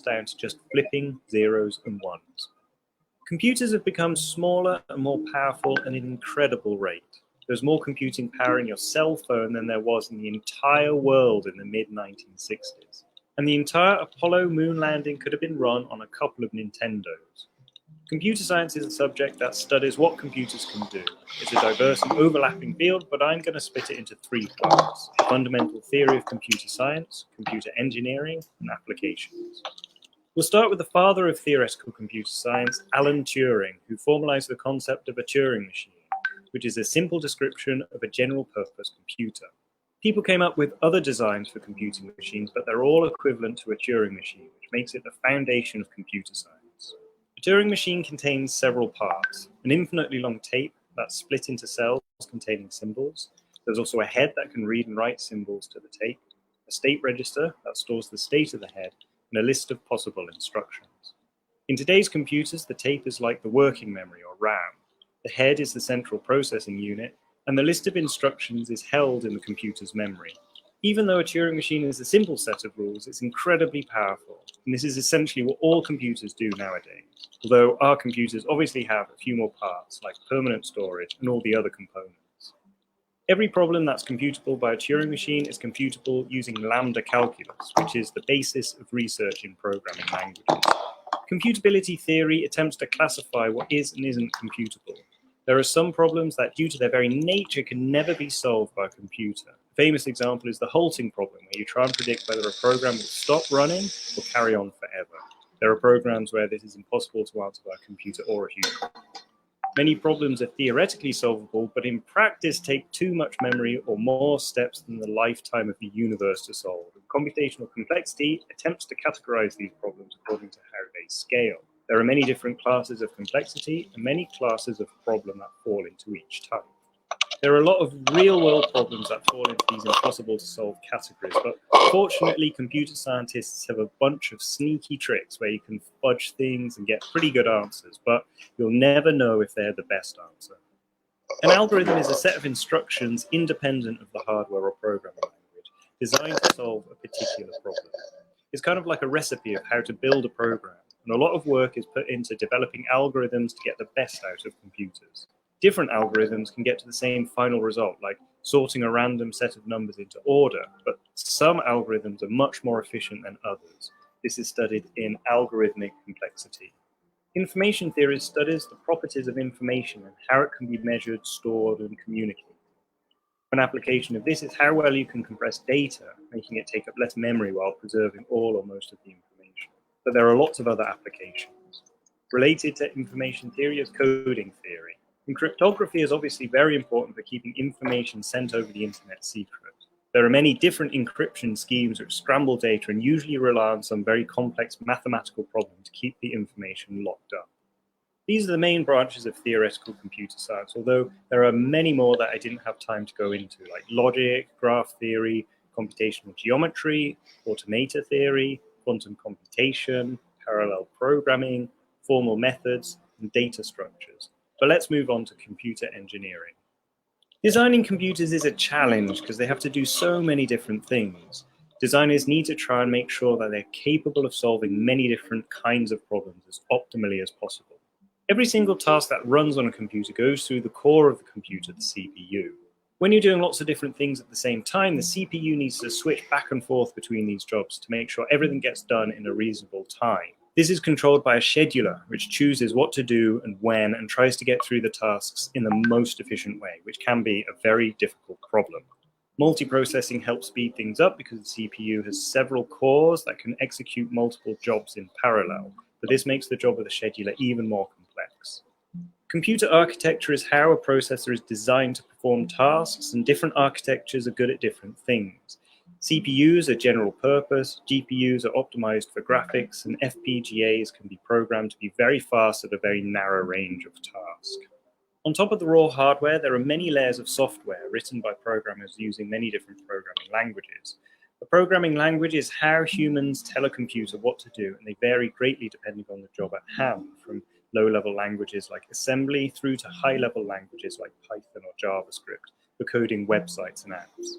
down to just flipping zeros and ones. Computers have become smaller and more powerful at an incredible rate. There's more computing power in your cell phone than there was in the entire world in the mid-1960s. And the entire Apollo moon landing could have been run on a couple of Nintendos. Computer science is a subject that studies what computers can do. It's a diverse and overlapping field, but I'm going to split it into three parts: fundamental theory of computer science, computer engineering, and applications. We'll start with the father of theoretical computer science, Alan Turing, who formalized the concept of a Turing machine, which is a simple description of a general-purpose computer. People came up with other designs for computing machines, but they're all equivalent to a Turing machine, which makes it the foundation of computer science. A Turing machine contains several parts: an infinitely long tape that's split into cells containing symbols. There's also a head that can read and write symbols to the tape, a state register that stores the state of the head, and a list of possible instructions. In today's computers, the tape is like the working memory, or RAM. The head is the central processing unit, and the list of instructions is held in the computer's memory. Even though a Turing machine is a simple set of rules, it's incredibly powerful, and this is essentially what all computers do nowadays, although our computers obviously have a few more parts, like permanent storage and all the other components. Every problem that's computable by a Turing machine is computable using lambda calculus, which is the basis of research in programming languages. Computability theory attempts to classify what is and isn't computable. There are some problems that, due to their very nature, can never be solved by a computer. A famous example is the halting problem, where you try and predict whether a program will stop running or carry on forever. There are programs where this is impossible to answer by a computer or a human. Many problems are theoretically solvable, but in practice take too much memory or more steps than the lifetime of the universe to solve. And computational complexity attempts to categorize these problems according to how they scale. There are many different classes of complexity and many classes of problem that fall into each type. There are a lot of real-world problems that fall into these impossible-to-solve categories, but fortunately, computer scientists have a bunch of sneaky tricks where you can fudge things and get pretty good answers, but you'll never know if they're the best answer. An algorithm is a set of instructions independent of the hardware or programming language, designed to solve a particular problem. It's kind of like a recipe of how to build a program, and a lot of work is put into developing algorithms to get the best out of computers. Different algorithms can get to the same final result, like sorting a random set of numbers into order, but some algorithms are much more efficient than others. This is studied in algorithmic complexity. Information theory studies the properties of information and how it can be measured, stored, and communicated. An application of this is how well you can compress data, making it take up less memory while preserving all or most of the information. But there are lots of other applications. Related to information theory is coding theory. And cryptography is obviously very important for keeping information sent over the internet secret. There are many different encryption schemes which scramble data and usually rely on some very complex mathematical problem to keep the information locked up. These are the main branches of theoretical computer science, although there are many more that I didn't have time to go into, like logic, graph theory, computational geometry, automata theory, quantum computation, parallel programming, formal methods, and data structures. But let's move on to computer engineering. Designing computers is a challenge because they have to do so many different things. Designers need to try and make sure that they're capable of solving many different kinds of problems as optimally as possible. Every single task that runs on a computer goes through the core of the computer, the CPU. When you're doing lots of different things at the same time, the CPU needs to switch back and forth between these jobs to make sure everything gets done in a reasonable time. This is controlled by a scheduler, which chooses what to do and when, and tries to get through the tasks in the most efficient way, which can be a very difficult problem. Multiprocessing helps speed things up because the CPU has several cores that can execute multiple jobs in parallel, but this makes the job of the scheduler even more complex. Computer architecture is how a processor is designed to perform tasks, and different architectures are good at different things. CPUs are general purpose, GPUs are optimized for graphics, and FPGAs can be programmed to be very fast at a very narrow range of tasks. On top of the raw hardware, there are many layers of software written by programmers using many different programming languages. A programming language is how humans tell a computer what to do, and they vary greatly depending on the job at hand, from low-level languages like assembly through to high-level languages like Python or JavaScript for coding websites and apps.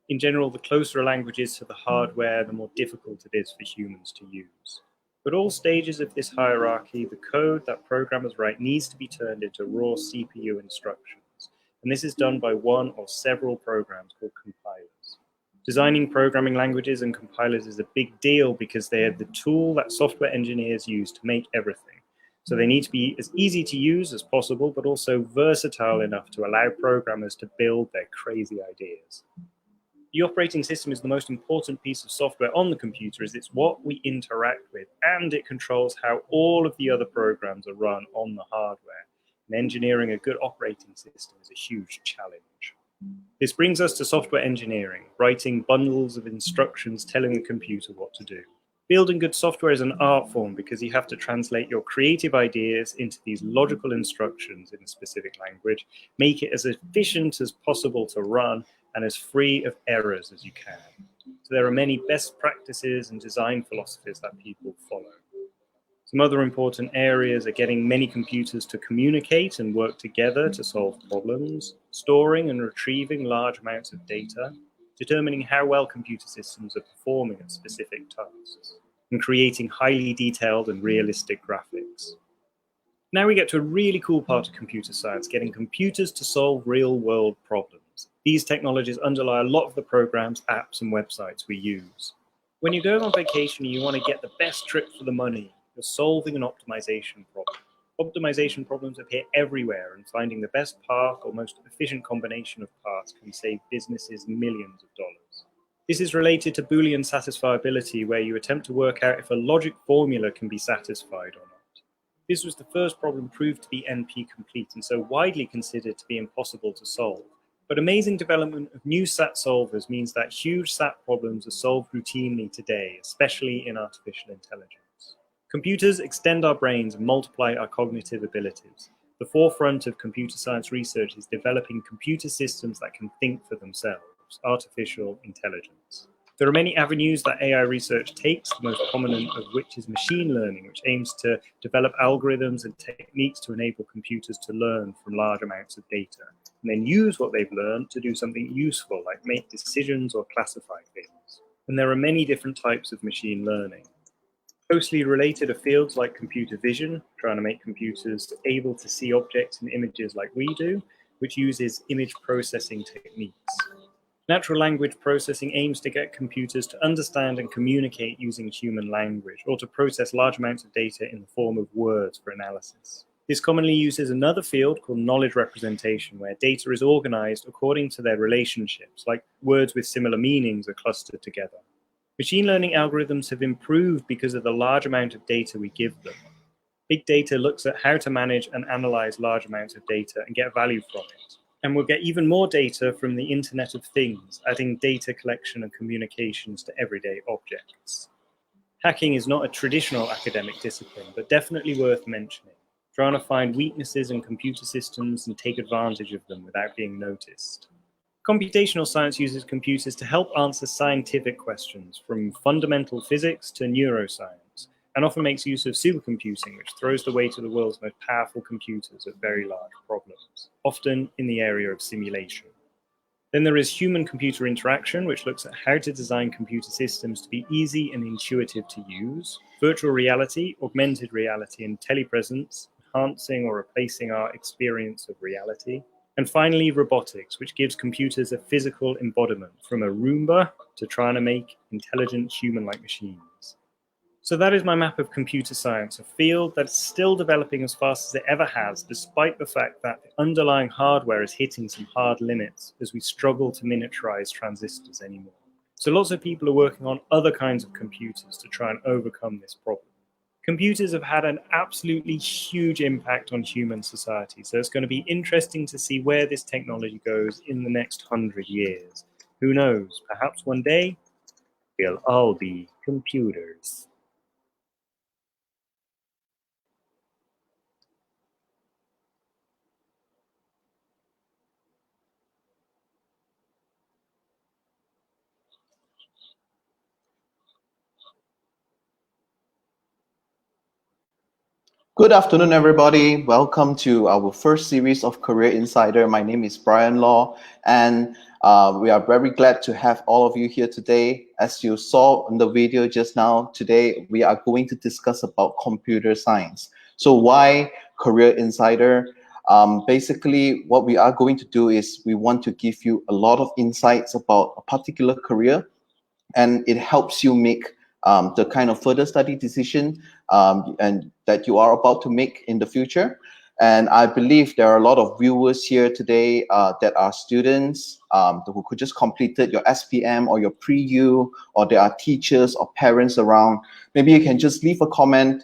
In general, the closer a language is to the hardware, the more difficult it is for humans to use. At all stages of this hierarchy, the code that programmers write needs to be turned into raw CPU instructions, and this is done by one or several programs called compilers. Designing programming languages and compilers is a big deal because they are the tool that software engineers use to make everything. So they need to be as easy to use as possible, but also versatile enough to allow programmers to build their crazy ideas. The operating system is the most important piece of software on the computer, as it's what we interact with, and it controls how all of the other programs are run on the hardware. And engineering a good operating system is a huge challenge. This brings us to software engineering, writing bundles of instructions telling the computer what to do. Building good software is an art form because you have to translate your creative ideas into these logical instructions in a specific language, make it as efficient as possible to run, and as free of errors as you can. So there are many best practices and design philosophies that people follow. Some other important areas are getting many computers to communicate and work together to solve problems, storing and retrieving large amounts of data, determining how well computer systems are performing at specific tasks, and creating highly detailed and realistic graphics. Now we get to a really cool part of computer science, getting computers to solve real-world problems. These technologies underlie a lot of the programs, apps, and websites we use. When you're going on vacation and you want to get the best trip for the money, you're solving an optimization problem. Optimization problems appear everywhere, and finding the best path or most efficient combination of paths can save businesses millions of dollars. This is related to Boolean satisfiability, where you attempt to work out if a logic formula can be satisfied or not. This was the first problem proved to be NP-complete and so widely considered to be impossible to solve. But amazing development of new SAT solvers means that huge SAT problems are solved routinely today, especially in artificial intelligence. Computers extend our brains and multiply our cognitive abilities. The forefront of computer science research is developing computer systems that can think for themselves, artificial intelligence. There are many avenues that AI research takes, the most prominent of which is machine learning, which aims to develop algorithms and techniques to enable computers to learn from large amounts of data, and then use what they've learned to do something useful, like make decisions or classify things. And there are many different types of machine learning. Closely related are fields like computer vision, trying to make computers able to see objects and images like we do, which uses image processing techniques. Natural language processing aims to get computers to understand and communicate using human language, or to process large amounts of data in the form of words for analysis. This commonly uses another field called knowledge representation, where data is organized according to their relationships, like words with similar meanings are clustered together. Machine learning algorithms have improved because of the large amount of data we give them. Big data looks at how to manage and analyze large amounts of data and get value from it. And we'll get even more data from the Internet of Things, adding data collection and communications to everyday objects. Hacking is not a traditional academic discipline, but definitely worth mentioning, trying to find weaknesses in computer systems and take advantage of them without being noticed. Computational science uses computers to help answer scientific questions, from fundamental physics to neuroscience, and often makes use of supercomputing, which throws the weight of the world's most powerful computers at very large problems, often in the area of simulation. Then there is human-computer interaction, which looks at how to design computer systems to be easy and intuitive to use, virtual reality, augmented reality, and telepresence, enhancing or replacing our experience of reality. And finally, robotics, which gives computers a physical embodiment, from a Roomba to trying to make intelligent human-like machines. So that is my map of computer science, a field that's still developing as fast as it ever has, despite the fact that the underlying hardware is hitting some hard limits as we struggle to miniaturize transistors anymore. So lots of people are working on other kinds of computers to try and overcome this problem. Computers have had an absolutely huge impact on human society, so it's going to be interesting to see where this technology goes in the next 100 years. Who knows? Perhaps one day we'll all be computers. Good afternoon, everybody. Welcome to our first series of Career Insider. My name is Brian Law, and we are very glad to have all of you here today. As you saw in the video just now, today we are going to discuss about computer science. So why Career Insider? Basically, what we are going to do is we want to give you a lot of insights about a particular career, and it helps you make the kind of further study decision and that you are about to make in the future. And I believe there are a lot of viewers here today that are students who could just completed your SPM or your pre-U, or there are teachers or parents around. Maybe you can just leave a comment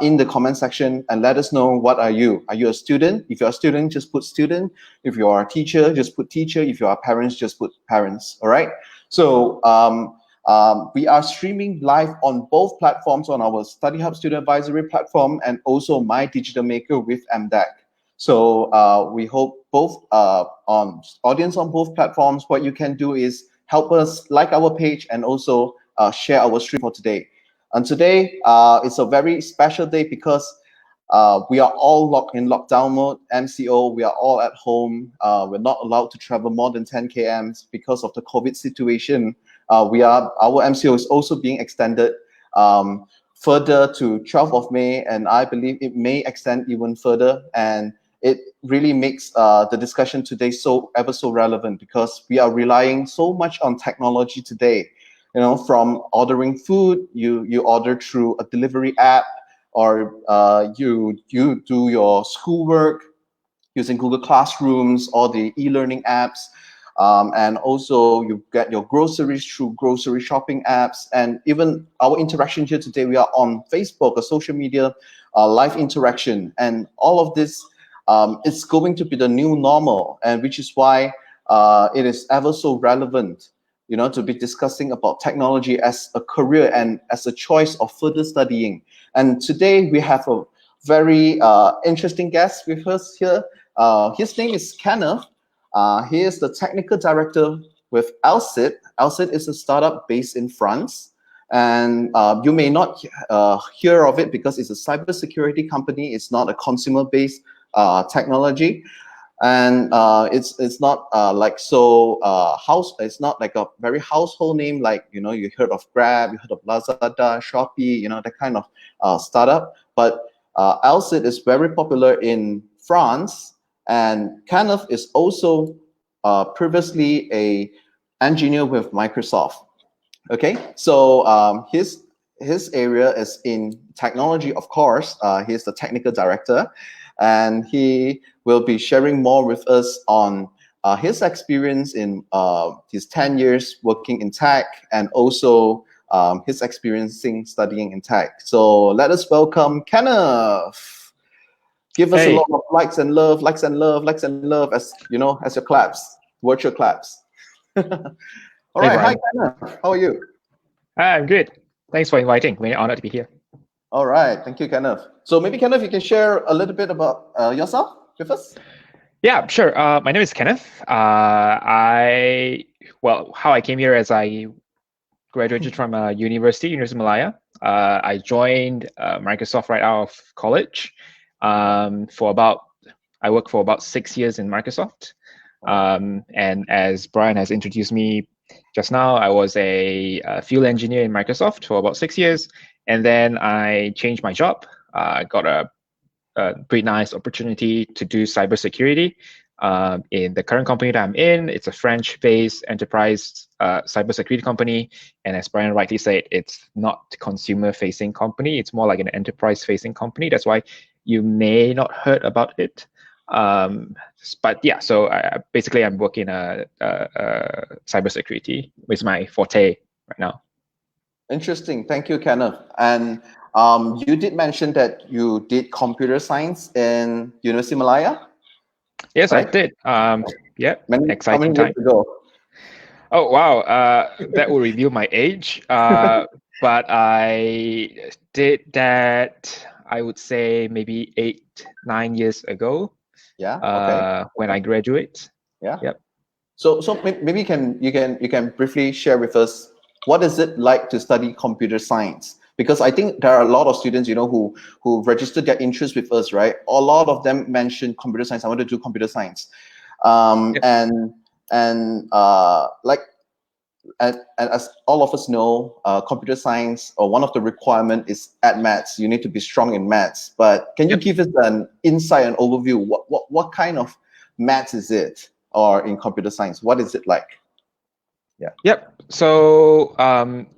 in the comment section and let us know, what are you? Are you a student? If you're a student, just put student. If you are a teacher, just put teacher. If you are parents, just put parents. All right. So we are streaming live on both platforms, on our Study Hub Student Advisory platform and also MyDigitalMaker with MDAC. So we hope both on audience on both platforms, what you can do is help us like our page and also share our stream for today. And today it's a very special day because we are all locked in lockdown mode, MCO. We are all at home. We're not allowed to travel more than 10 km because of the COVID situation. Our MCO is also being extended further to 12th of May, and I believe it may extend even further. And it really makes the discussion today ever so relevant, because we are relying so much on technology today. You know, from ordering food, you order through a delivery app, or you do your schoolwork using Google Classrooms or the e-learning apps. And also you get your groceries through grocery shopping apps. And even our interaction here today, we are on Facebook, a social media live interaction. And all of this, it's going to be the new normal, and which is why it is ever so relevant, you know, to be discussing about technology as a career and as a choice of further studying. And today we have a very interesting guest with us here. His name is Kenneth. He is the technical director with Alsid. Alsid is a startup based in France, and you may not hear of it because it's a cybersecurity company. It's not a consumer-based technology, and it's not like so it's not like a very household name, like, you know, you heard of Grab, you heard of Lazada, Shopee, you know, that kind of startup. But Alsid is very popular in France. And Kenneth is also previously a engineer with Microsoft. Okay, so his area is in technology, of course. He's the technical director, and he will be sharing more with us on his experience in his 10 years working in tech, and also his experiencing studying in tech. So let us welcome Kenneth. Give us a lot of likes and love, likes and love, likes and love, as you know, as your claps, virtual claps. All right, hi Kenneth, how are you? I'm good. Thanks for inviting. We're honored to be here. All right, thank you, Kenneth. So maybe Kenneth, you can share a little bit about yourself with us. Yeah, sure. My name is Kenneth. How I came here as I graduated from University of Malaya. I joined Microsoft right out of college. I worked for about 6 years in Microsoft. And as Brian has introduced me just now, I was a field engineer in Microsoft for about 6 years. And then I changed my job. Got a pretty nice opportunity to do cybersecurity in the current company that I'm in. It's a French-based enterprise cybersecurity company, and as Brian rightly said, it's not a consumer-facing company. It's more like an enterprise-facing company. That's why you may not heard about it. But yeah, so basically I'm working cybersecurity, which is my forte right now. Interesting. Thank you, Kenneth. And you did mention that you did computer science in University of Malaya? Yes, right? I did. Yeah, exciting how many time. Years ago? Oh, wow. That will reveal my age. But I did that, I would say, maybe 8-9 years ago. Yeah. Okay. When I graduate. Yeah. Yep. So maybe you can briefly share with us, what is it like to study computer science? Because I think there are a lot of students, who registered their interest with us, right? A lot of them mentioned computer science. I want to do computer science, Yep. and like. And as all of us know, computer science, or one of the requirement is at maths. You need to be strong in maths. But can you give us an insight and overview? What kind of maths is it, or in computer science? What is it like? Yeah. Yep. So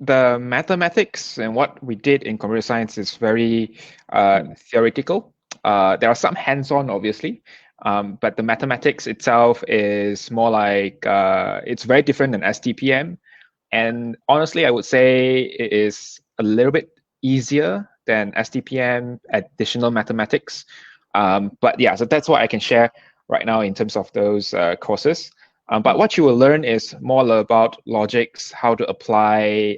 the mathematics and what we did in computer science is very theoretical. There are some hands-on, obviously, but the mathematics itself is more like it's very different than STPM. And honestly, I would say it is a little bit easier than STPM additional mathematics. But yeah, so that's what I can share right now in terms of those courses. But what you will learn is more about logics, how to apply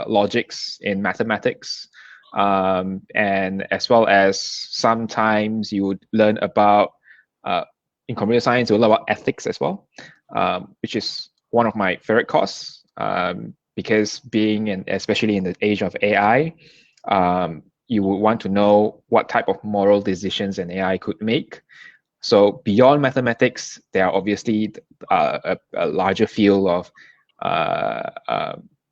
logics in mathematics, and as well as sometimes you would learn about, in computer science, you'll learn about ethics as well, which is one of my favorite courses, because especially in the age of AI, you would want to know what type of moral decisions an AI could make. So beyond mathematics, there are obviously a larger field of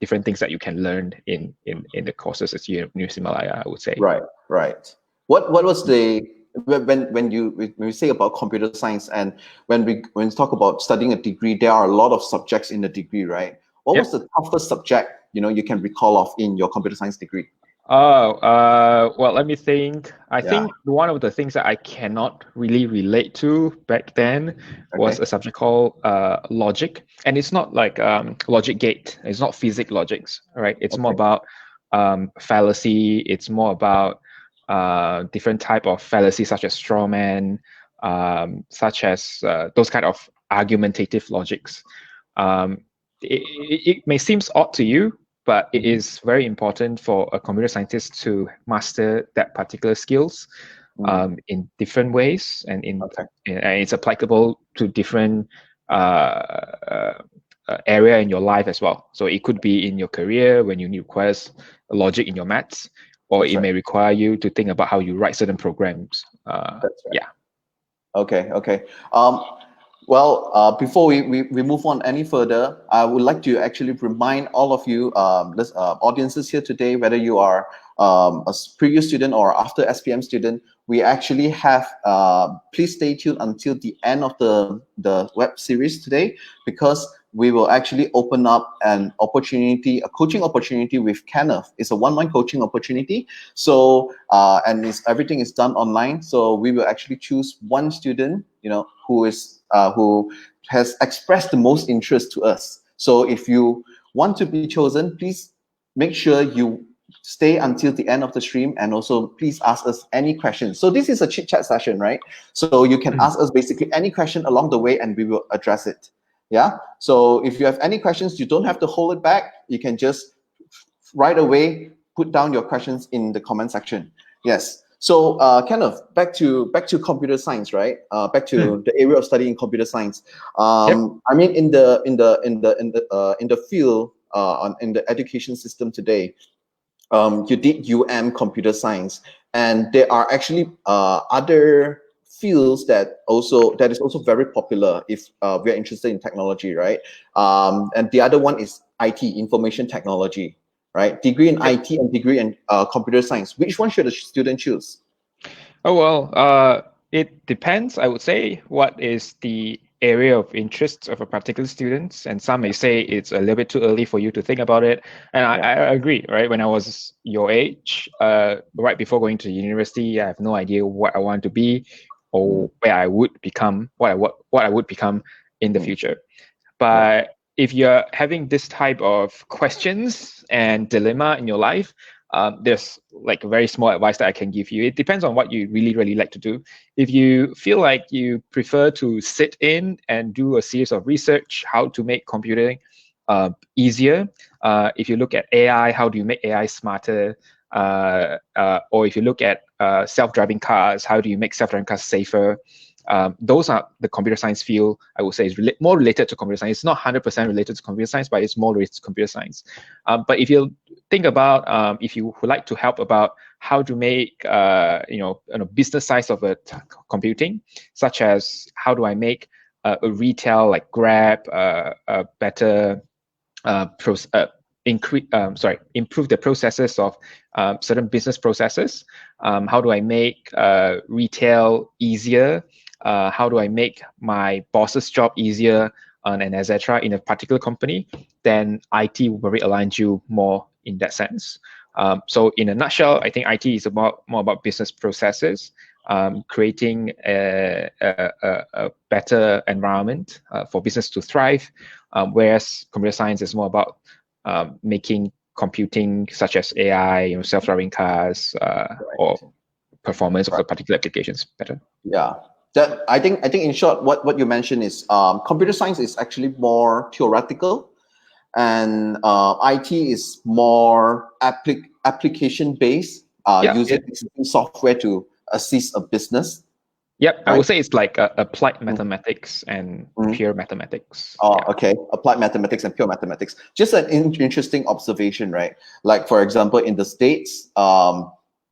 different things that you can learn in the courses at University of Malaya, I would say. Right. What was the when you say about computer science, and when we talk about studying a degree, there are a lot of subjects in the degree, right? What was the toughest subject you can recall of in your computer science degree? Well, let me think. I think one of the things that I cannot really relate to back then was a subject called logic. And it's not like logic gate. It's not physics logics, right? It's more about fallacy. It's more about different type of fallacy, such as straw man, such as those kind of argumentative logics. It may seem odd to you, but it is very important for a computer scientist to master that particular skills in different ways, and it's applicable to different area in your life as well. So it could be in your career when you require logic in your maths, or it may require you to think about how you write certain programs. Yeah. Okay. Well, before we move on any further, I would like to actually remind all of you, audiences here today, whether you are a previous student or after SPM student, we actually have, please stay tuned until the end of the web series today, because we will actually open up a coaching opportunity with Kenneth. It's a one-on-one coaching opportunity. So, and everything is done online. So we will actually choose one student, who has expressed the most interest to us. So if you want to be chosen, please make sure you stay until the end of the stream, and also please ask us any questions. So this is a chit chat session, right? So you can ask us basically any question along the way, and we will address it. Yeah. So if you have any questions, you don't have to hold it back. You can just right away put down your questions in the comment section. Yes. So Kenneth, back to computer science, right? Back to the area of studying computer science. I mean, in the field, in the education system today, you did computer science, and there are actually other fields that is also very popular if we are interested in technology, right? And the other one is IT, information technology, right? Degree in IT and degree in computer science. Which one should a student choose? Oh, well, it depends. I would say what is the area of interest of a particular student, and some may say it's a little bit too early for you to think about it, and I agree, right? When I was your age, right before going to university, I have no idea what I want to be or where I would become, what I would become in the future. But if you're having this type of questions and dilemma in your life, there's like a very small advice that I can give you. It depends on what you really, really like to do. If you feel like you prefer to sit in and do a series of research, how to make computing easier. If you look at AI, how do you make AI smarter? Or if you look at self-driving cars, how do you make self-driving cars safer? those are the computer science field, I would say, is more related to computer science. It's not 100% related to computer science, but it's more related to computer science. But if you think about, if you would like to help about how to make, business size of computing, such as how do I make a retail like Grab a better improve the processes of certain business processes. How do I make retail easier? How do I make my boss's job easier, and etc. in a particular company? Then IT will probably align you more in that sense. So in a nutshell, I think IT is more about business processes, creating a better environment for business to thrive, whereas computer science is more about making computing such as AI, self-driving cars, or performance of the particular applications better. Yeah, that I think in short, what you mentioned is computer science is actually more theoretical, and IT is more application based, using existing software to assist a business. Yep, right? I would say it's like applied mathematics and pure mathematics. Okay, applied mathematics and pure mathematics. Just an interesting observation, right? Like, for example, in the States,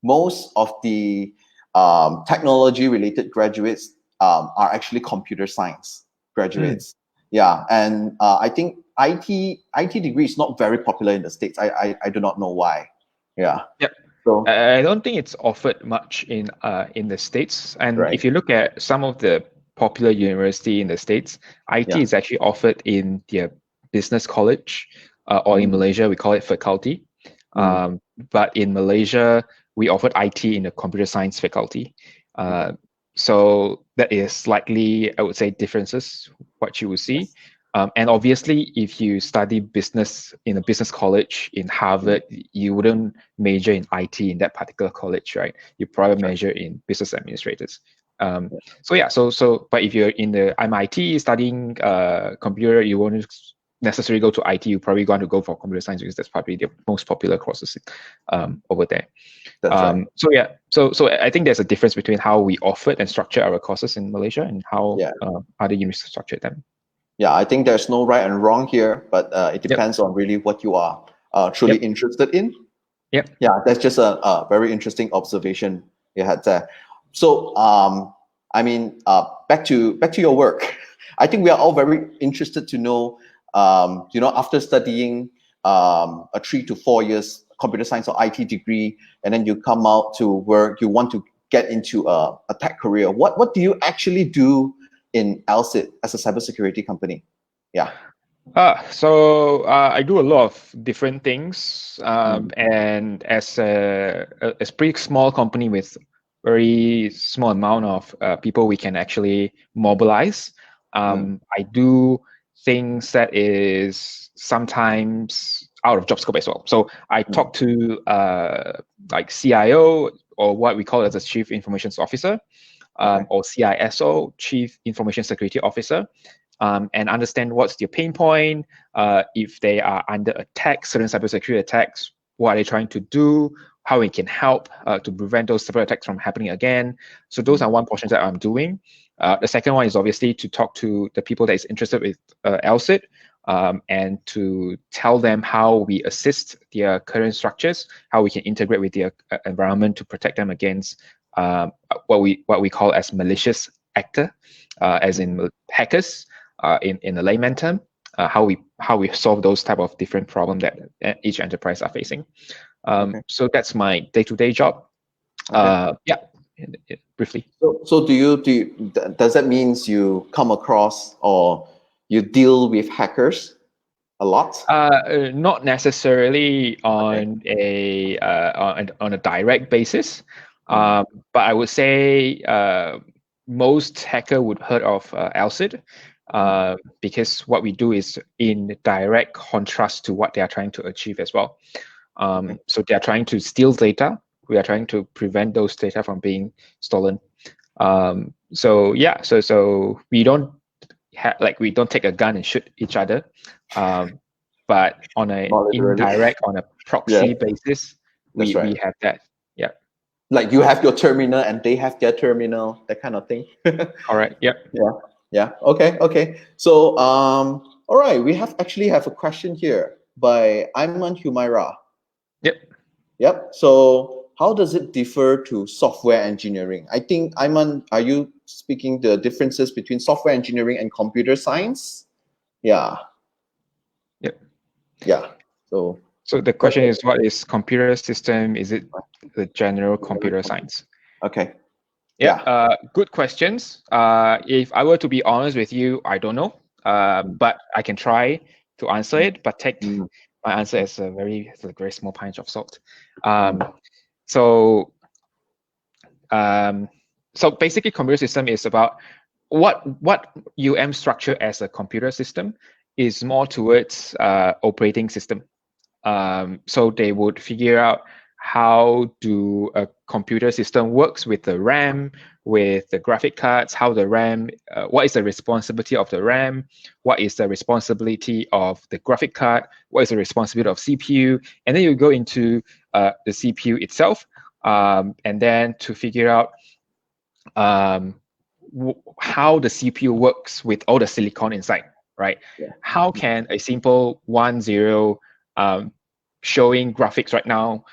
most of the technology-related graduates are actually computer science graduates. Yeah, and I think IT degree is not very popular in the States. I do not know why. Yeah. Yep. So I don't think it's offered much in the States. And if you look at some of the popular university in the States, IT is actually offered in their business college, or in Malaysia we call it faculty. But in Malaysia we offered IT in the computer science faculty. So that is slightly, I would say, differences what you will see. And obviously, if you study business in a business college in Harvard, you wouldn't major in IT in that particular college, right? You probably major in business administrators. But if you're in the MIT studying computer, you won't necessarily go to IT. You probably going to go for computer science because that's probably the most popular courses over there. So I think there's a difference between how we offered and structure our courses in Malaysia and how other universities structure them. Yeah, I think there's no right and wrong here, but it depends on really what you are truly interested in. Yep. Yeah, that's just a very interesting observation you had there. So, back to your work. I think we are all very interested to know, after studying a 3 to 4 years computer science or IT degree, and then you come out to work, you want to get into a tech career. What do you actually do in Alsid as a cybersecurity company? Yeah. So I do a lot of different things, and as a pretty small company with very small amount of people we can actually mobilize. I do things that is sometimes out of job scope as well. So I talk to like CIO, or what we call as a Chief Information Officer, or CISO, Chief Information Security Officer, and understand what's their pain point, if they are under attack, certain cybersecurity attacks, what are they trying to do, how we can help to prevent those cyber attacks from happening again. So those are one portion that I'm doing. The second one is obviously to talk to the people that is interested with Alsid, and to tell them how we assist their current structures, how we can integrate with their environment to protect them against what we call as malicious actor, as in hackers, in a layman term, how we solve those type of different problems that each enterprise are facing. So that's my day-to-day job. Briefly. So does that means you come across or you deal with hackers a lot? Not necessarily on a direct basis, but I would say most hacker would heard of Alsid, because what we do is in direct contrast to what they are trying to achieve as well. So they are trying to steal data. We are trying to prevent those data from being stolen. So we don't we don't take a gun and shoot each other, but on an indirect, on a proxy basis, we have that. Yeah. Like you have your terminal and they have their terminal, that kind of thing. Correct. Yep. Yeah. Okay. So all right, we actually have a question here by Ayman Humaira. Yep. So how does it differ to software engineering? I think, Ayman, are you speaking the differences between software engineering and computer science? Yeah. Yep. Yeah. So the question is, what is computer system? Is it the general computer science? Okay. Yeah. Good questions. If I were to be honest with you, I don't know. But I can try to answer it. But take my answer as a very small pinch of salt. So basically, computer system is about what structure as a computer system is more towards operating system. So they would figure out how do a computer system works with the RAM, with the graphic cards, how the RAM, what is the responsibility of the RAM, what is the responsibility of the graphic card, what is the responsibility of CPU, and then you go into the CPU itself, and then to figure out how the CPU works with all the silicon inside, right? How can a simple 1-0 showing graphics right now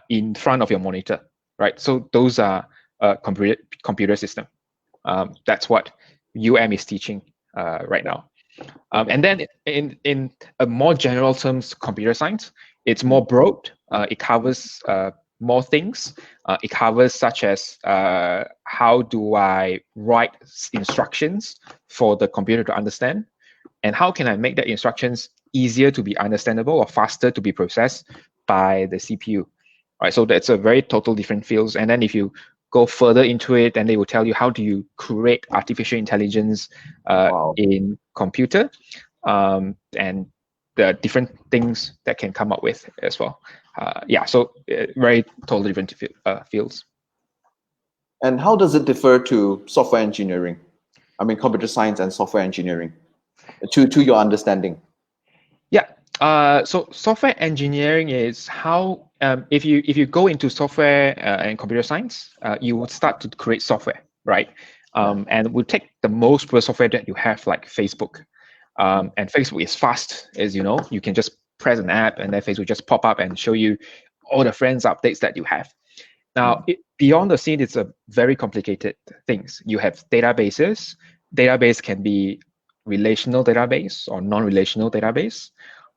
in front of your monitor, right? So those are computer system. That's what is teaching right now. And then in a more general terms, computer science, it's more broad. It covers more things. It covers such as how do I write instructions for the computer to understand, and how can I make the instructions easier to be understandable or faster to be processed by the CPU. Right, so that's a very total different fields. And then if you go further into it, then they will tell you how do you create artificial intelligence in computer, and the different things that can come up with as well. So very totally different fields. And how does it differ to software engineering? I mean, computer science and software engineering, to your understanding. So software engineering is how if you go into software and computer science, you would start to create software, right? And we'll take the most popular software that you have, like Facebook. And Facebook is fast, as you know. You can just press an app, and then Facebook just pop up and show you all the friends updates that you have. Now, beyond the scene, it's a very complicated things. You have databases. Database can be relational database or non-relational database.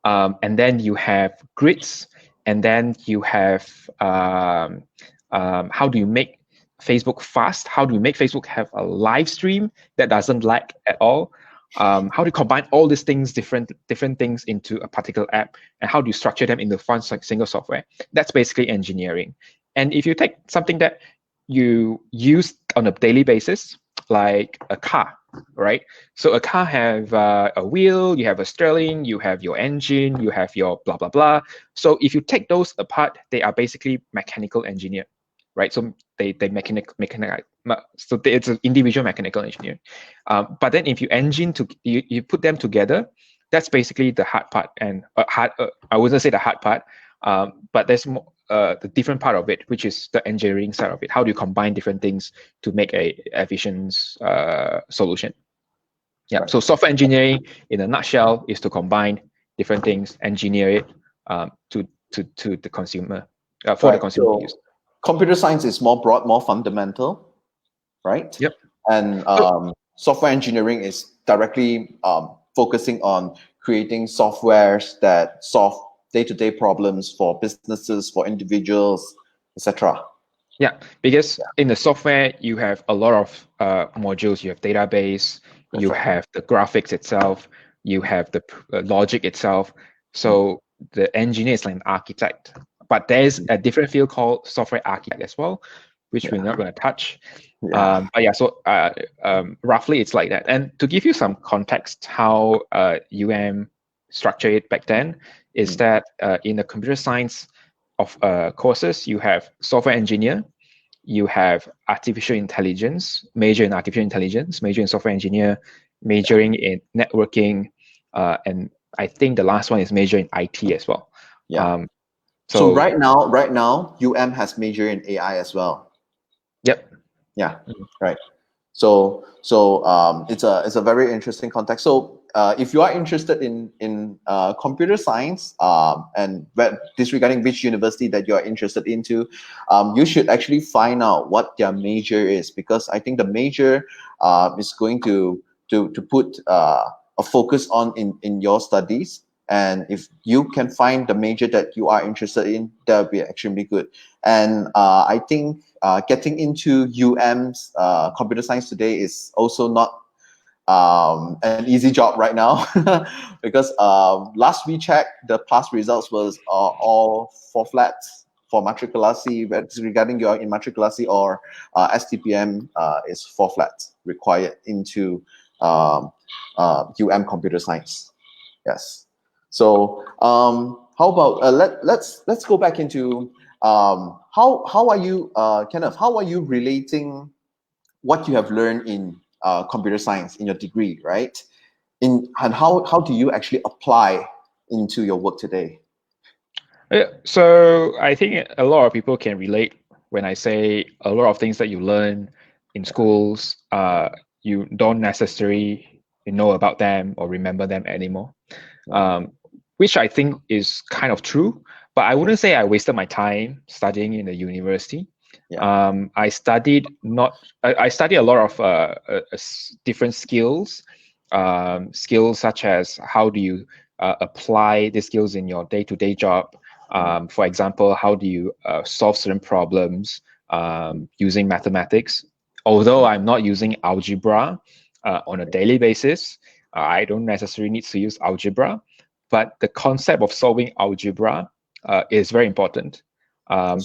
And then you have grids, and then you have how do you make Facebook fast? How do you make Facebook have a live stream that doesn't lag at all? How do you combine all these things, different things into a particular app, and how do you structure them into one single software? That's basically engineering. And if you take something that you use on a daily basis, like a car, right? So a car have a wheel, you have a steering, you have your engine, you have your blah, blah, blah. So if you take those apart, they are basically mechanical engineer, right? So they so it's an individual mechanical engineer. But then if you put them together, that's basically the hard part. And I wouldn't say the hard part, but there's more, the different part of it, which is the engineering side of it. How do you combine different things to make a efficient solution? Right. So software engineering, in a nutshell, is to combine different things, engineer it to the consumer, for the consumer use. Computer science is more broad, more fundamental, right? Yep. And software engineering is directly focusing on creating softwares that solve day-to-day problems for businesses, for individuals, etc. Yeah, because in the software, you have a lot of modules. You have database, you have the graphics itself, you have the logic itself. So the engineer is like an architect. But there's a different field called software architect as well, which we're not going to touch. So roughly it's like that. And to give you some context, how structured it back then is that in the computer science of courses, you have software engineer, you have artificial intelligence, major in artificial intelligence, major in software engineer, majoring in networking, and I think the last one is major in IT as well. So So right now, UM has major in AI as well. yep. Yeah, right. So it's a very interesting context. So if you are interested in computer science and disregarding which university that you are interested into, you should actually find out what their major is, because I think the major is going to put a focus on in your studies. And if you can find the major that you are interested in, that would be extremely good. And I think getting into UM's computer science today is also not an easy job right now, because last we checked, the past results was all 4 flats for matriculasi. Regarding your immatriculasi or STPM, is 4 flats required into UM computer science. Yes. So how about let's go back into how are you, Kenneth? How are you relating what you have learned in computer science in your degree, right? And how do you actually apply into your work today? So I think a lot of people can relate when I say a lot of things that you learn in schools, you don't necessarily know about them or remember them anymore, which I think is kind of true. But I wouldn't say I wasted my time studying in the university. I studied I studied a lot of different skills, skills such as how do you apply the skills in your day-to-day job. For example, how do you solve certain problems using mathematics? Although I'm not using algebra on a daily basis, I don't necessarily need to use algebra, but the concept of solving algebra is very important,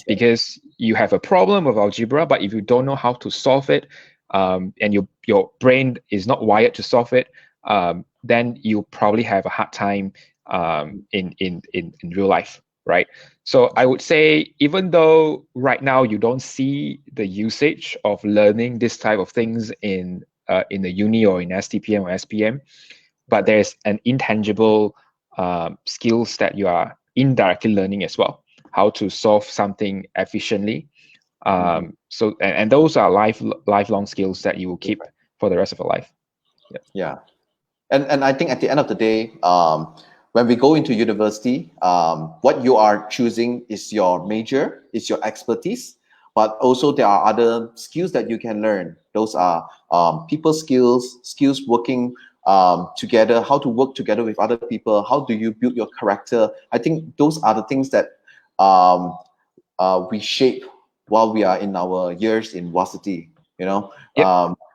because you have a problem with algebra, but if you don't know how to solve it, and your brain is not wired to solve it, then you probably have a hard time in real life, right? So I would say, even though right now you don't see the usage of learning this type of things in the uni or in STPM or SPM, but there's an intangible skills that you are indirectly learning as well, how to solve something efficiently. So and those are lifelong skills that you will keep for the rest of your life. Yeah. And I think at the end of the day, when we go into university, what you are choosing is your major, is your expertise, but also there are other skills that you can learn. Those are people skills, skills working together, how to work together with other people, how do you build your character. I think those are the things that we shape while we are in our years in varsity.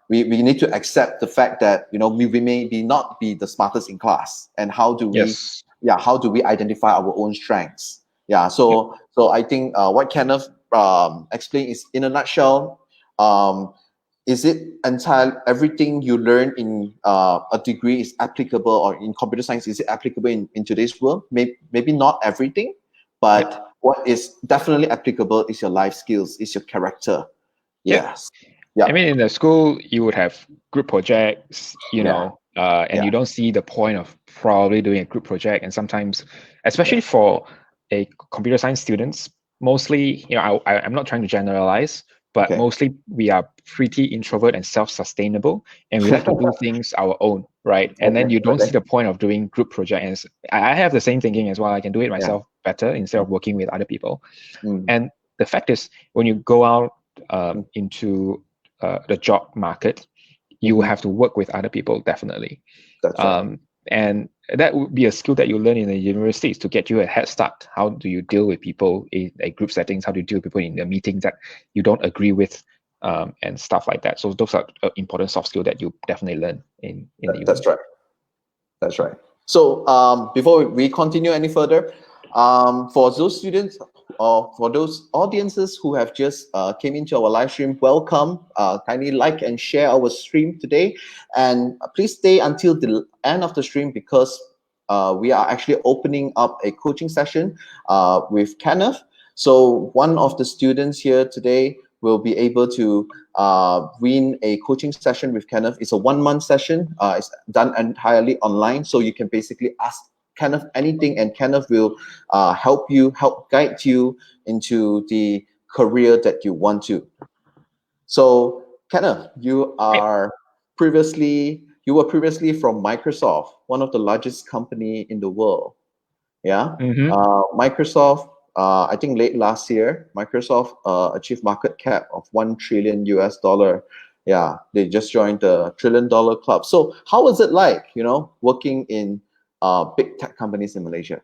We need to accept the fact that we may not be the smartest in class, and how do we identify our own strengths. So I think what Kenneth explained is, in a nutshell, is it everything you learn in a degree is applicable, or in computer science is it applicable in today's world? Maybe not everything, but what is definitely applicable is your life skills, is your character. Yes. I mean, in the school, you would have group projects, and you don't see the point of probably doing a group project. And sometimes, especially for a computer science students, mostly, I'm not trying to generalize, but mostly we are pretty introvert and self-sustainable, and we like to do things our own, right? And then you don't see the point of doing group projects. And I have the same thinking as well. I can do it myself better instead of working with other people. And the fact is, when you go out into the job market, you will have to work with other people, definitely. That's right. And that would be a skill that you learn in the universities to get you a head start. How do you deal with people in a group settings? How do you deal with people in a meeting that you don't agree with, and stuff like that? So those are important soft skills that you definitely learn in the uni. That's right. So before we continue any further, for those students or for those audiences who have just came into our live stream, welcome. Kindly like and share our stream today, and please stay until the end of the stream, because we are actually opening up a coaching session with Kenneth. So one of the students here today will be able to win a coaching session with Kenneth. It's a 1-month session. It's done entirely online, so you can basically ask Kenneth anything, and Kenneth will help guide you into the career that you want to. So, Kenneth, you were previously from Microsoft, one of the largest company in the world. Yeah. Microsoft, I think late last year, Microsoft achieved market cap of $1 trillion US. Yeah, they just joined the $1 trillion club. So how was it like, working in big tech companies in Malaysia?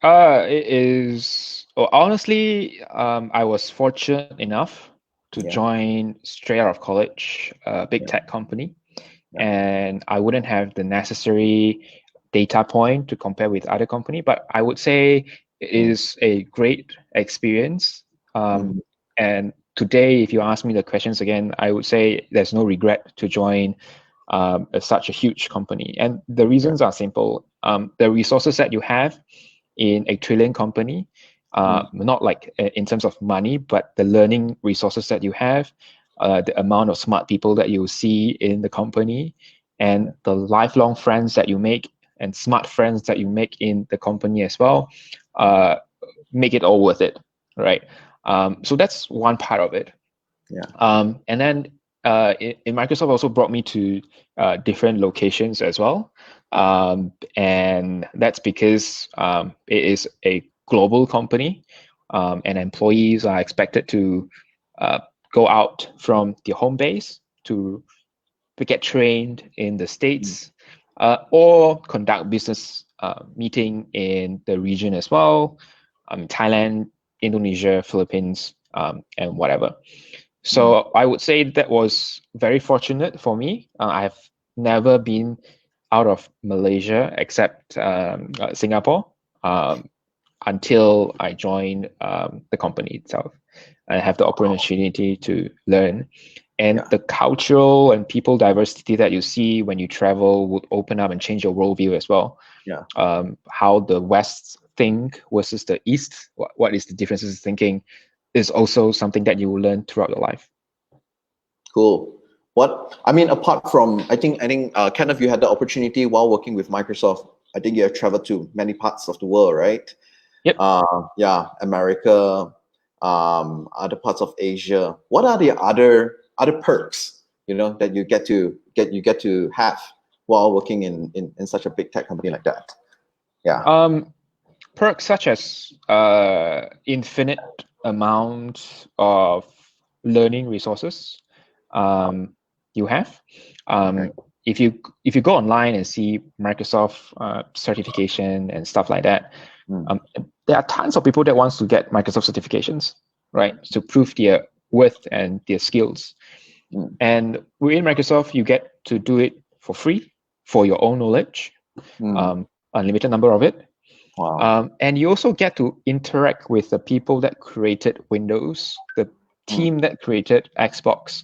It is, well, honestly, I was fortunate enough to join straight out of college, a big tech company, and I wouldn't have the necessary data point to compare with other company, but I would say it is a great experience. And today, if you ask me the questions again, I would say there's no regret to join such a huge company. And the reasons are simple. The resources that you have in a trillion company, not like in terms of money, but the learning resources that you have, the amount of smart people that you see in the company, and the lifelong friends that you make and smart friends that you make in the company as well, make it all worth it, right? So that's one part of it. And then in Microsoft also brought me to different locations as well. And that's because it is a global company, and employees are expected to go out from the home base to get trained in the States, or conduct business meeting in the region as well, Thailand, Indonesia, Philippines, and whatever. So I would say that was very fortunate for me. I've never been out of Malaysia except Singapore until I joined the company itself. I have the opportunity to learn. And the cultural and people diversity that you see when you travel would open up and change your worldview as well. How the West think versus the East, what is the differences in thinking, is also something that you will learn throughout your life. Cool. Apart from, I think Kenneth, you had the opportunity while working with Microsoft. I think you have traveled to many parts of the world, right? Yep. America, other parts of Asia. What are the other perks, that you get to have while working in such a big tech company like that? Perks such as infinite amount of learning resources you have. If you go online and see Microsoft certification and stuff like that, there are tons of people that wants to get Microsoft certifications, right, to prove their worth and their skills. And within Microsoft, you get to do it for free for your own knowledge, unlimited number of it. And you also get to interact with the people that created Windows, the team that created Xbox,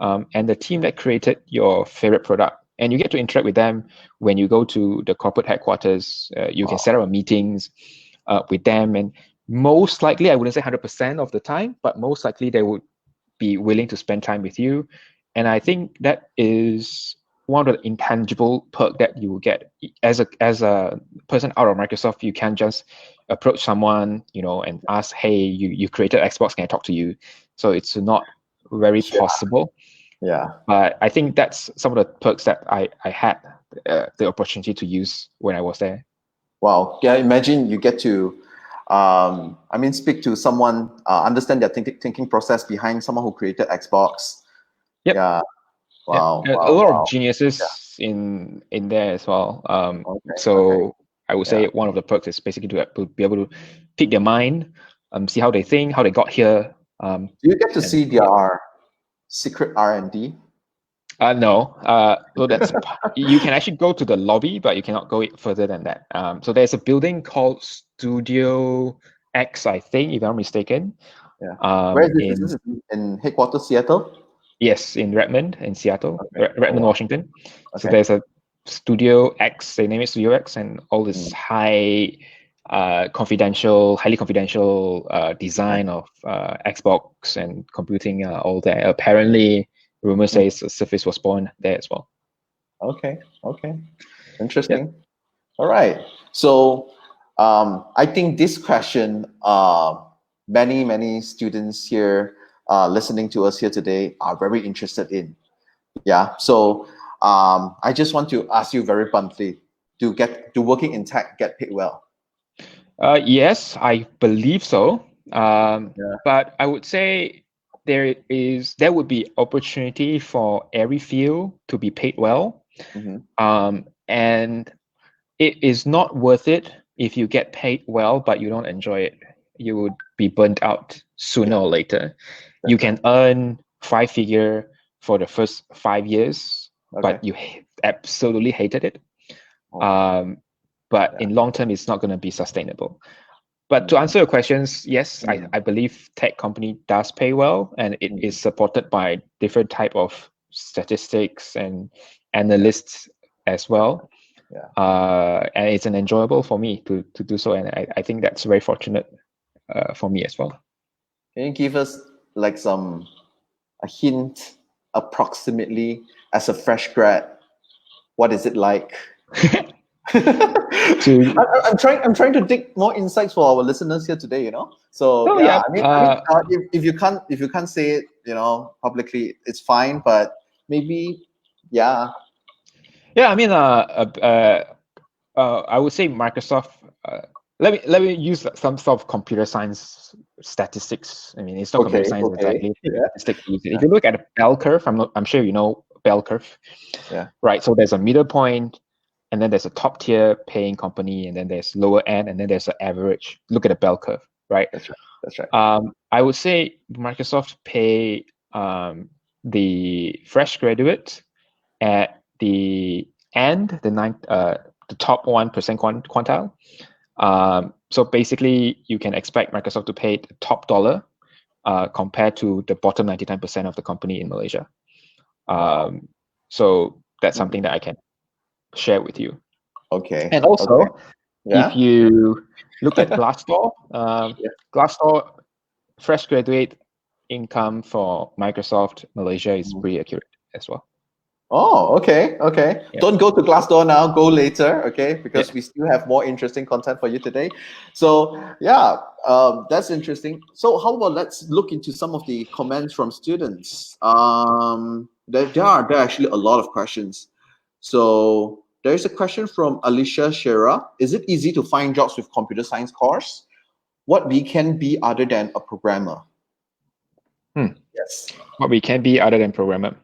and the team that created your favorite product. And you get to interact with them when you go to the corporate headquarters. You can set up meetings with them. And most likely, I wouldn't say 100% of the time, but most likely they would be willing to spend time with you. And I think that is one of the intangible perk that you will get as a person out of Microsoft. You can just approach someone, and ask, "Hey, you created Xbox, can I talk to you?" So it's not very possible. But I think that's some of the perks that I had the opportunity to use when I was there. Wow. Yeah, imagine you get to speak to someone, understand their thinking process behind someone who created Xbox. Yep. Yeah. Wow. A lot of geniuses in there as well. I would say one of the perks is basically to be able to pick their mind, see how they think, how they got here. Do you get to see their secret R&D? No. So that's you can actually go to the lobby, but you cannot go further than that. So there's a building called Studio X, I think, if I'm mistaken. Where is this? This is in headquarters Seattle? Yes, in Redmond, in Seattle, Redmond, Washington. So there's a Studio X, they name it Studio X, and all this highly confidential design of Xbox and computing all there. Apparently, rumor says Surface was born there as well. Okay. Interesting. All right. So I think this question, many students here listening to us here today are very interested in. Yeah. So I just want to ask you very bluntly: do working in tech get paid well? Yes, I believe so. Yeah. But I would say there would be opportunity for every field to be paid well. And it is not worth it if you get paid well, but you don't enjoy it. You would be burnt out sooner or later. You can earn 5-figure for the first 5 years, but you absolutely hated it. But in long term, it's not going to be sustainable. But to answer your questions, yes, I believe tech company does pay well, and it is supported by different type of statistics and analysts as well. And it's an enjoyable for me to do so, and I think that's very fortunate for me as well. Can you give us like a hint, approximately, as a fresh grad, what is it like? I'm trying to dig more insights for our listeners here today. So if you can't say it, publicly, it's fine. But maybe, I mean, I would say Microsoft. Let me use some sort of computer science statistics. I mean, it's not computer science exactly. If you look at a bell curve, I'm sure you know bell curve. Yeah. Right. So there's a middle point, and then there's a top tier paying company, and then there's lower end, and then there's an average. Look at the bell curve, right? That's right. I would say Microsoft pay the fresh graduate at the end, the top 1% quintile. So basically, you can expect Microsoft to pay the top dollar compared to the bottom 99% of the company in Malaysia. So that's something that I can share with you. Okay. And also, if you look at Glassdoor, Glassdoor fresh graduate income for Microsoft Malaysia is pretty accurate as well. Oh, okay. Yeah. Don't go to Glassdoor now. Go later, okay? Because we still have more interesting content for you today. So that's interesting. So how about let's look into some of the comments from students. There are actually a lot of questions. So there's a question from Alicia Shera. Is it easy to find jobs with computer science course? What we can be other than a programmer? Yes. What we can be other than programmer?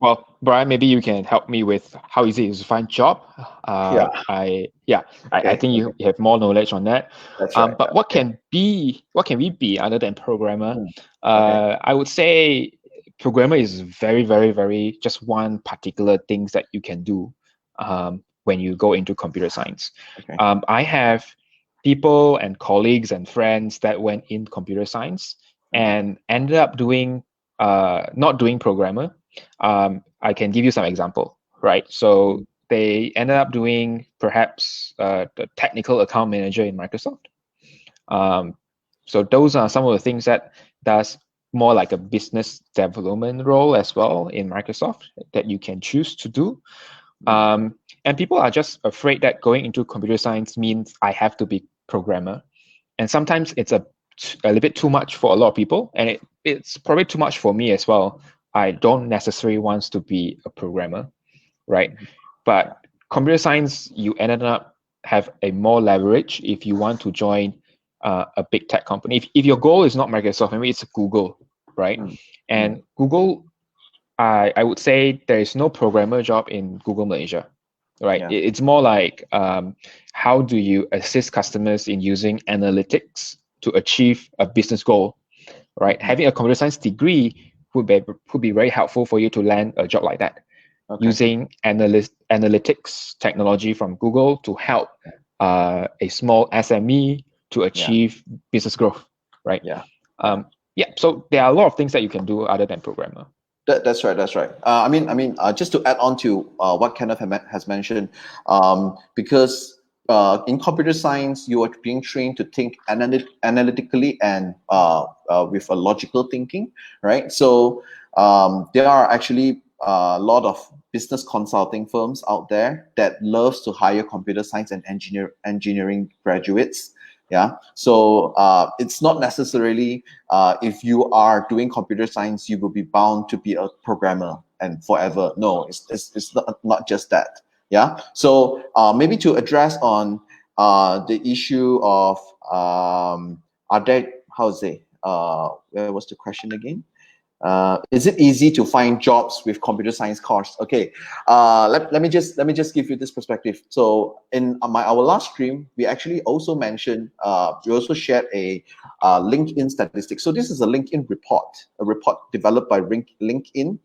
Well, Brian, maybe you can help me with how easy it is to find job. I think you have more knowledge on that. That's right. But what can we be other than programmer? I would say programmer is very, very, very just one particular things that you can do when you go into computer science. I have people and colleagues and friends that went in computer science and ended up doing not doing programmer. I can give you some example, right? So they ended up doing perhaps the technical account manager in Microsoft. So those are some of the things that does more like a business development role as well in Microsoft that you can choose to do. And people are just afraid that going into computer science means I have to be programmer. And sometimes it's a little bit too much for a lot of people, and it's probably too much for me as well. I don't necessarily want to be a programmer, right? But computer science, you ended up have a more leverage if you want to join a big tech company. If your goal is not Microsoft, maybe it's Google, right? And Google, I would say there is no programmer job in Google Malaysia, right? It's more like how do you assist customers in using analytics to achieve a business goal, right? Having a computer science degree would be very helpful for you to land a job like that. Using analytics technology from Google to help a small SME to achieve business growth, right? So there are a lot of things that you can do other than programmer. That's right. I mean, just to add on to what Kenneth has mentioned, because in computer science, you are being trained to think analytically and with a logical thinking, right? So there are actually a lot of business consulting firms out there that loves to hire computer science and engineering graduates. Yeah, so it's not necessarily if you are doing computer science, you will be bound to be a programmer and forever. No, it's not just that. Yeah, so maybe to address on the issue of are there, how to say, where was the question again? Is it easy to find jobs with computer science course? Okay, let me just give you this perspective. So in our last stream, we actually also mentioned, we also shared a LinkedIn statistic. So this is a LinkedIn report, a report developed by LinkedIn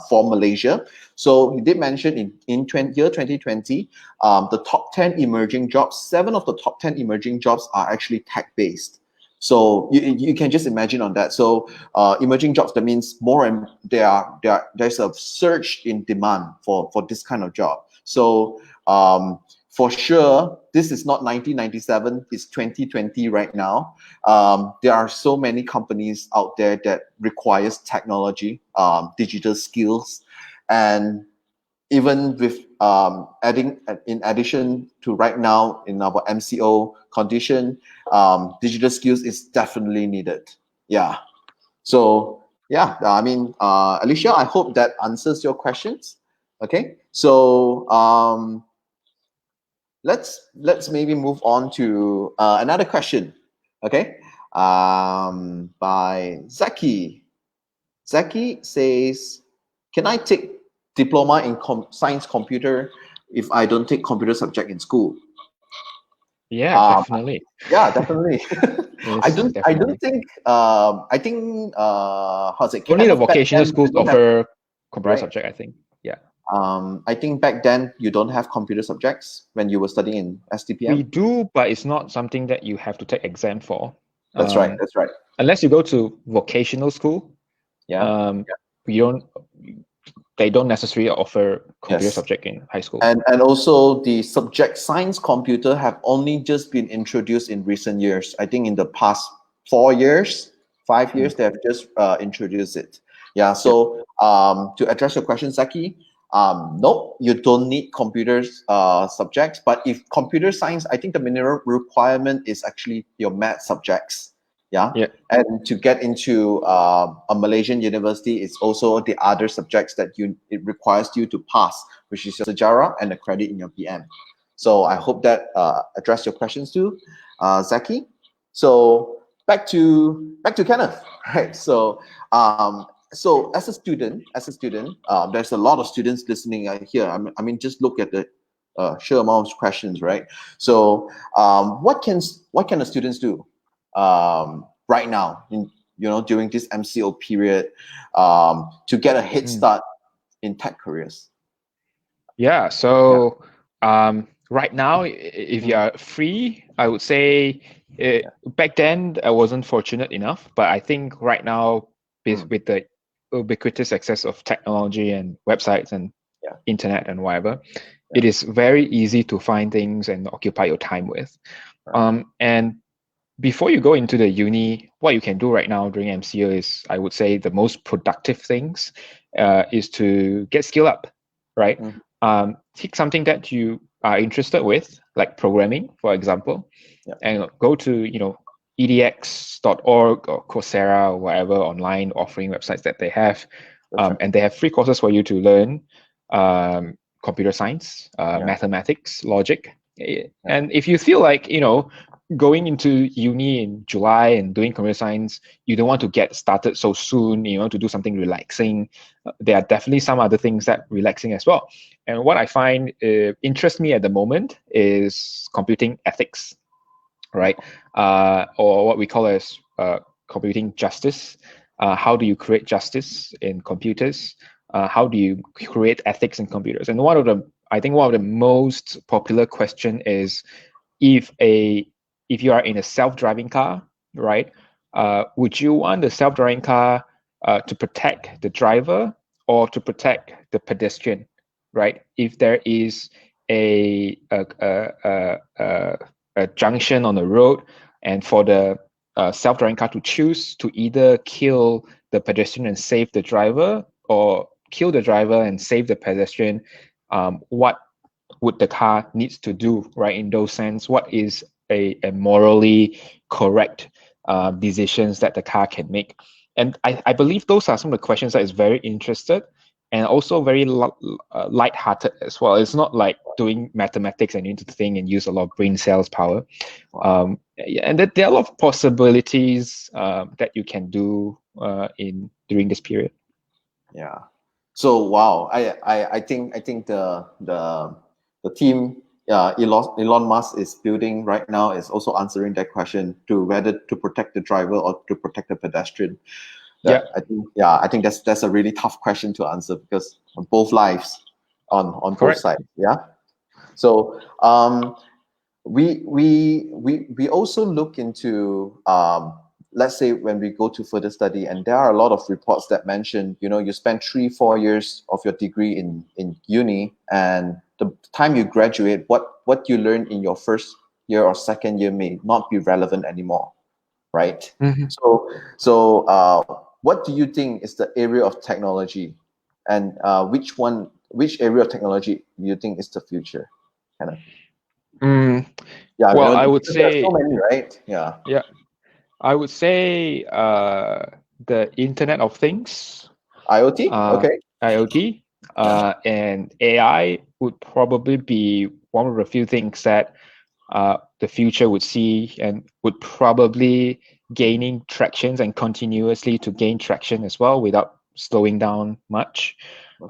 for Malaysia. So he did mention in year 2020, the top 10 emerging jobs, 7 of the top 10 emerging jobs are actually tech-based. So you can just imagine on that. So emerging jobs, that means more and there's a surge in demand for this kind of job. So for sure, this is not 1997, it's 2020 right now. There are so many companies out there that requires technology, digital skills, and even with in addition to right now in our MCO condition, digital skills is definitely needed. Yeah. So yeah, I mean, Alicia, I hope that answers your questions. Okay. So let's maybe move on to another question. Okay. By Zaki. Zaki says, can I take diploma in science computer if I don't take computer subject in school? Yeah, definitely. Yeah, definitely. Yes, I don't definitely. think I think how's it? Only the Kenneth, back vocational then, you schools don't have, offer computer right? subject, I think. Yeah. I think back then you don't have computer subjects when you were studying in STPM. We do, but it's not something that you have to take exam for. That's right. That's right. Unless you go to vocational school. Yeah. They don't necessarily offer computer Yes. subject in high school. And also the subject science computer have only just been introduced in recent years. I think in the past 4 years, 5 years, they have just introduced it. Yeah. So to address your question, Zaki, no, you don't need computer subjects. But if computer science, I think the minimum requirement is actually your math subjects. Yeah. And to get into a Malaysian university, it's also the other subjects that it requires you to pass, which is your sejarah and a credit in your PM. So I hope that addressed your questions too, Zaki. So back to Kenneth, right? So so as a student, there's a lot of students listening here. I mean, just look at the sheer amount of questions, right? So what can the students do right now, during this MCO period, to get a head start in tech careers? Yeah. So right now, if you are free, I would say back then I wasn't fortunate enough, but I think right now, with the ubiquitous access of technology and websites and internet and whatever, it is very easy to find things and occupy your time with. And before you go into the uni, what you can do right now during MCO is, I would say, the most productive things is to get skill up, right? Take something that you are interested with, like programming, for example, and go to edx.org or Coursera or whatever online offering websites that they have, and they have free courses for you to learn computer science, mathematics, logic. And if you feel like going into uni in July and doing computer science, you don't want to get started so soon, you want to do something relaxing, there are definitely some other things that relaxing as well. And what I find interests me at the moment is computing ethics, right? Or what we call as computing justice. How do you create justice in computers? How do you create ethics in computers? And I think one of the most popular question is, if you are in a self-driving car, right? Would you want the self-driving car to protect the driver or to protect the pedestrian, right? If there is a junction on the road, and for the self-driving car to choose to either kill the pedestrian and save the driver, or kill the driver and save the pedestrian, what would the car needs to do, right? In those sense, what is a morally correct decisions that the car can make? And I believe those are some of the questions that is very interested and also very light-hearted as well. It's not like doing mathematics and you need to think and use a lot of brain cells power. And there are a lot of possibilities that you can do during this period. Yeah. So wow, I think the team Elon Musk is building right now is also answering that question to whether to protect the driver or to protect the pedestrian. I think that's a really tough question to answer because both lives on both sides. Yeah. So we also look into let's say when we go to further study, and there are a lot of reports that mention, you spend 3-4 years of your degree in uni, and the time you graduate, what you learn in your first year or second year may not be relevant anymore, right? Mm-hmm. So what do you think is the area of technology, and which area of technology do you think is the future? Kind of. Yeah. Well, I would say there are so many, right? Yeah. Yeah. I would say the Internet of Things. IoT? Okay. IoT. And AI would probably be one of the few things that the future would see and would probably gaining tractions and continuously to gain traction as well without slowing down much.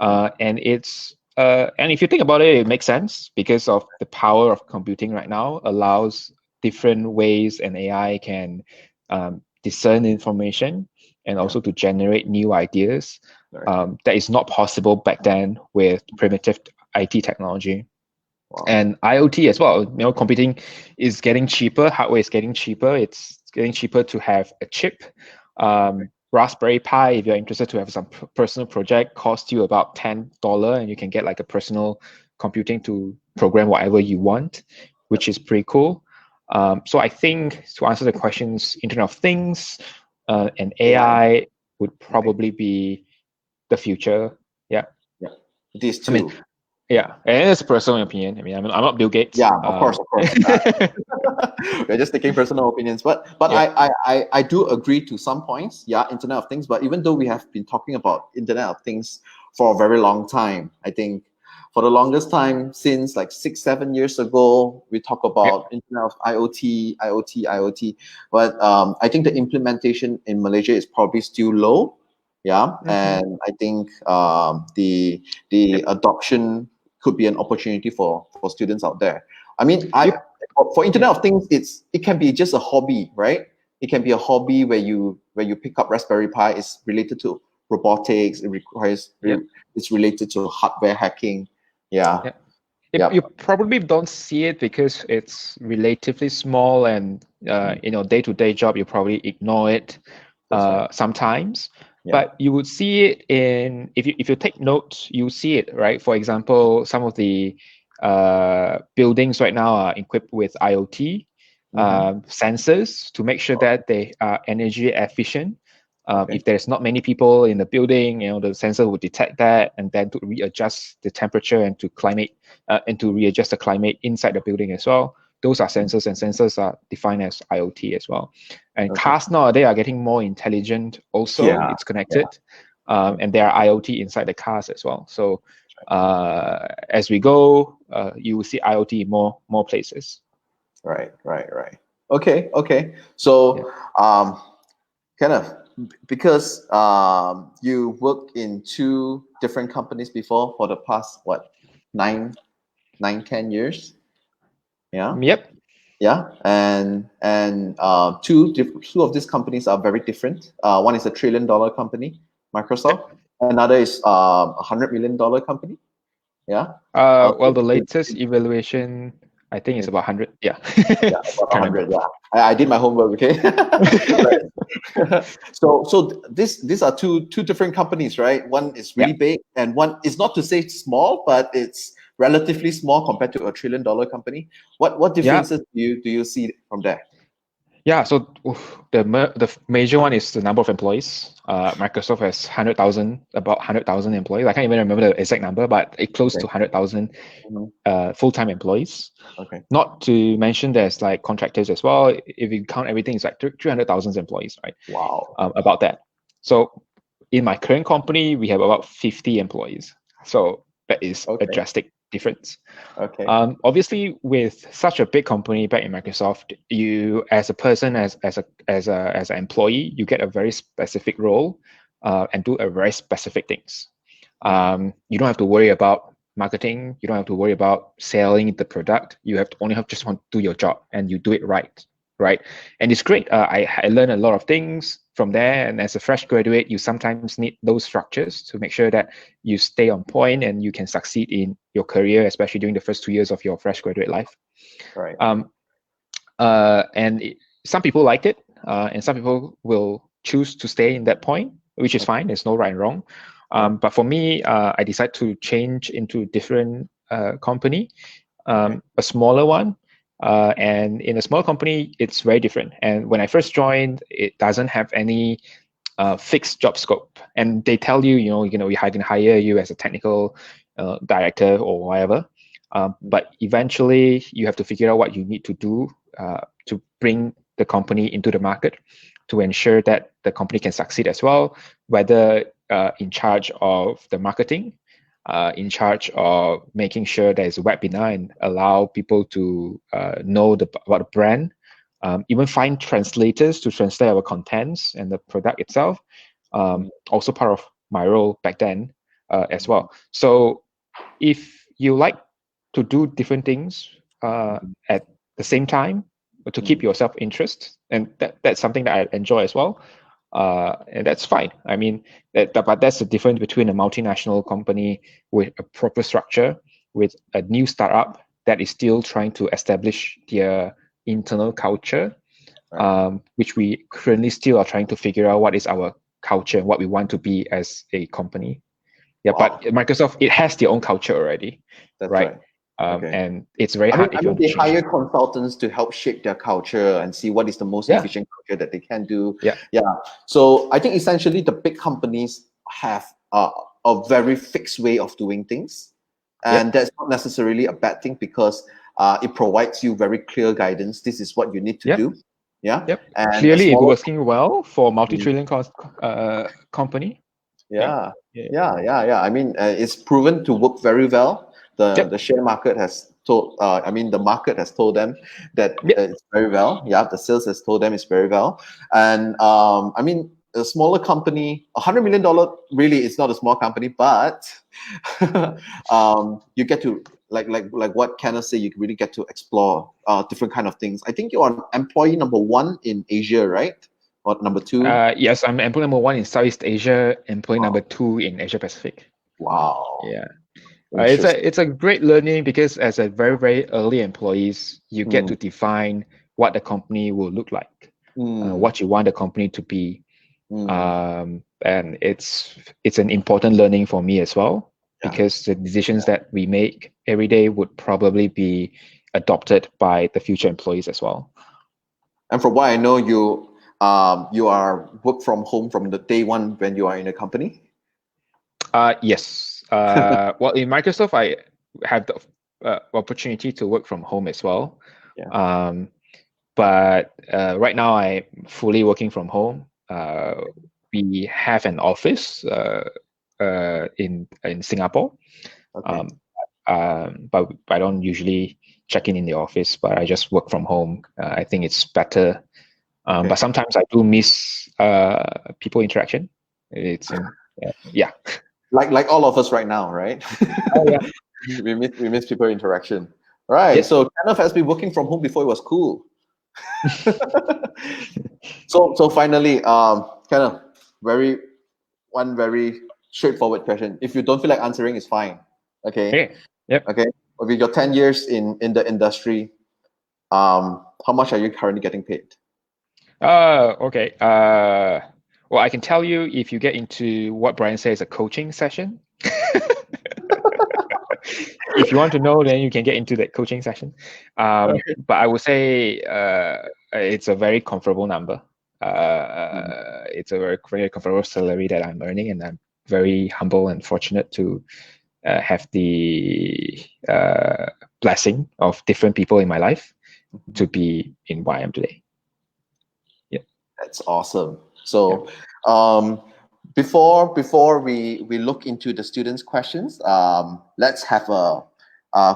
And it's and if you think about it, it makes sense because of the power of computing right now allows different ways an AI can discern information and also to generate new ideas that is not possible back then with primitive IT technology. Wow. And IoT as well. Computing is getting cheaper. Hardware is getting cheaper. It's getting cheaper to have a chip. Raspberry Pi, if you're interested to have some personal project, costs you about $10, and you can get like a personal computing to program whatever you want, which is pretty cool. So I think to answer the questions, Internet of Things and AI would probably be the future. Yeah. These two. Yeah, and it's a personal opinion. I'm not Bill Gates. Yeah, of course. We're just taking personal opinions, but I do agree to some points. Yeah, Internet of Things. But even though we have been talking about Internet of Things for a very long time, I think for the longest time since like 6-7 years ago, we talk about Internet of IoT. But I think the implementation in Malaysia is probably still low. Yeah, and I think the adoption could be an opportunity for students out there. I mean, for Internet of Things, it can be just a hobby, right? It can be a hobby where you pick up Raspberry Pi. It's related to robotics. It's related to hardware hacking. Yeah. You probably don't see it because it's relatively small, and day-to-day job you probably ignore it sometimes. But you would see it if you take notes, you see it, right? For example, some of the buildings right now are equipped with IoT sensors to make sure that they are energy efficient. If there's not many people in the building, the sensor will detect that, and then to readjust the temperature and to climate and to readjust the climate inside the building as well. Those are sensors, and sensors are defined as IoT as well. And cars nowadays are getting more intelligent also. It's connected. And there are IoT inside the cars as well. So as we go, you will see IoT in more places. Right. Okay. So Kenneth, because you worked in 2 different companies before for the past 9-10 years. Yeah. Yep. Yeah, and two of these companies are very different. One is a $1 trillion company, Microsoft. Another is $100 million company. Yeah. Well, the latest evaluation, I think, is about 100. Yeah. About 100. Yeah. I did my homework. Okay. So these are two different companies, right? One is really big, and one is not to say small, but it's relatively small compared to a $1 trillion company. What differences do you see from there? Yeah, so the major one is the number of employees. Microsoft has about 100,000 employees. I can't even remember the exact number, but it close to 100,000 full-time employees. Okay. Not to mention there's like contractors as well. If you count everything, it's like 300,000 employees, right? Wow. About that. So in my current company, we have about 50 employees. So that is a drastic difference. Okay. Obviously, with such a big company back in Microsoft, you as a person, as an employee, you get a very specific role and do a very specific things. You don't have to worry about marketing. You don't have to worry about selling the product. You have to just want to do your job and you do it right. And it's great. I learned a lot of things from there. And as a fresh graduate, you sometimes need those structures to make sure that you stay on point and you can succeed in your career, especially during the first 2 years of your fresh graduate life. Right. Some people like it, and some people will choose to stay in that point, which is fine. There's no right and wrong. But for me, I decided to change into a different company, a smaller one. And in a small company, it's very different. And when I first joined, it doesn't have any fixed job scope. And they tell you, we can hire you as a technical director or whatever. But eventually, you have to figure out what you need to do to bring the company into the market to ensure that the company can succeed as well, whether in charge of the marketing, in charge of making sure there's a webinar and allow people to know about the brand, even find translators to translate our contents and the product itself. Also part of my role back then as well. So if you like to do different things at the same time to keep yourself interest, and that's something that I enjoy as well. And that's fine. I mean, but that's the difference between a multinational company with a proper structure, with a new startup that is still trying to establish their internal culture, which we currently still are trying to figure out what is our culture and what we want to be as a company. Yeah, but Microsoft, it has their own culture already, right? And it's very hard if you want to they change. hire consultants to help shape their culture and see what is the most efficient culture that they can do. So I think essentially the big companies have a very fixed way of doing things, and that's not necessarily a bad thing because it provides you very clear guidance. This is what you need to do. And clearly, it's working well for multi-trillion company. I mean, it's proven to work very well. The share market has told, the market has told them that it's very well. The sales has told them it's very well. And I mean, a smaller company, $100 million, really, it's not a small company, but you get to, like what Kenneth said, you really get to explore different kind of things. I think you're employee number 1 in Asia, right? Or number 2? Yes, I'm employee number 1 in Southeast Asia, employee number 2 in Asia Pacific. Wow. Yeah. It's a great learning because as a very, very early employees, you get to define what the company will look like, what you want the company to be. And it's an important learning for me as well, because the decisions that we make every day would probably be adopted by the future employees as well. And from what I know, you are work from home from the day one when you are in a company? Yes. Well, in Microsoft, I have the opportunity to work from home as well. But right now, I'm fully working from home. We have an office in Singapore, but I don't usually check in the office. But I just work from home. I think it's better. But sometimes I do miss people interaction. It's like all of us right now, right? we miss people interaction, right? So Kenneth has been working from home before it was cool. so finally, Kenneth, very straightforward question. If you don't feel like answering, it's fine. Okay. With your 10 years in the industry, how much are you currently getting paid? Okay. Well, I can tell you if you get into what Brian says a coaching session. If you want to know, then you can get into that coaching session. But I would say it's a very comfortable number. It's a very, very comfortable salary that I'm earning, and I'm very humble and fortunate to have the blessing of different people in my life to be in where I am today. Yeah, that's awesome. So, before we look into the students' questions, let's have a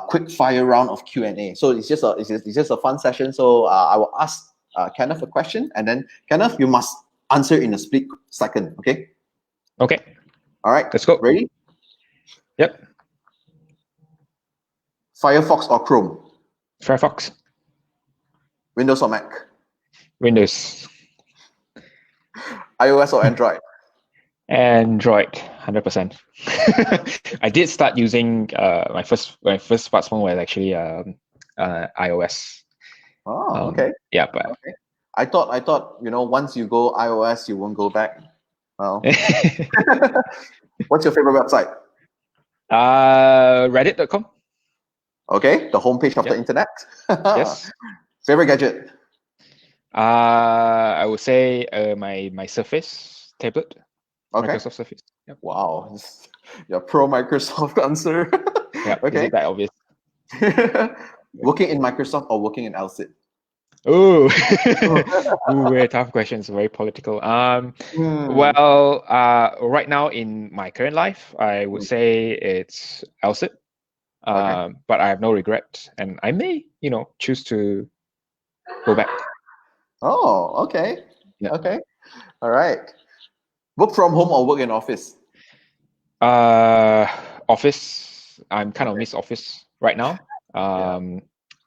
quick fire round of Q&A. So it's just a fun session. So I will ask Kenneth a question, and then Kenneth, you must answer in a split second. Okay. Okay. All right. Let's go. Ready? Yep. Firefox or Chrome? Firefox. Windows or Mac? Windows. iOS or Android? Android, 100%. I did start using my first smartphone was actually iOS. Oh, okay. Yeah, but okay. I thought once you go iOS, you won't go back. Well, what's your favorite website? Reddit.com. Okay, the homepage of the internet. Yes. Favorite gadget? I would say my Surface tablet. Okay. Microsoft Surface. Yep. Wow, your pro Microsoft answer. Yeah. Okay. Is it that obvious? Working in Microsoft or working in Alsid? Oh, very tough questions. Very political. Well, right now in my current life, I would say it's Alsid. But I have no regret, and I may, choose to go back. Oh, okay. Yeah. Okay. All right. Work from home or work in office? Office. I'm kind of miss office right now.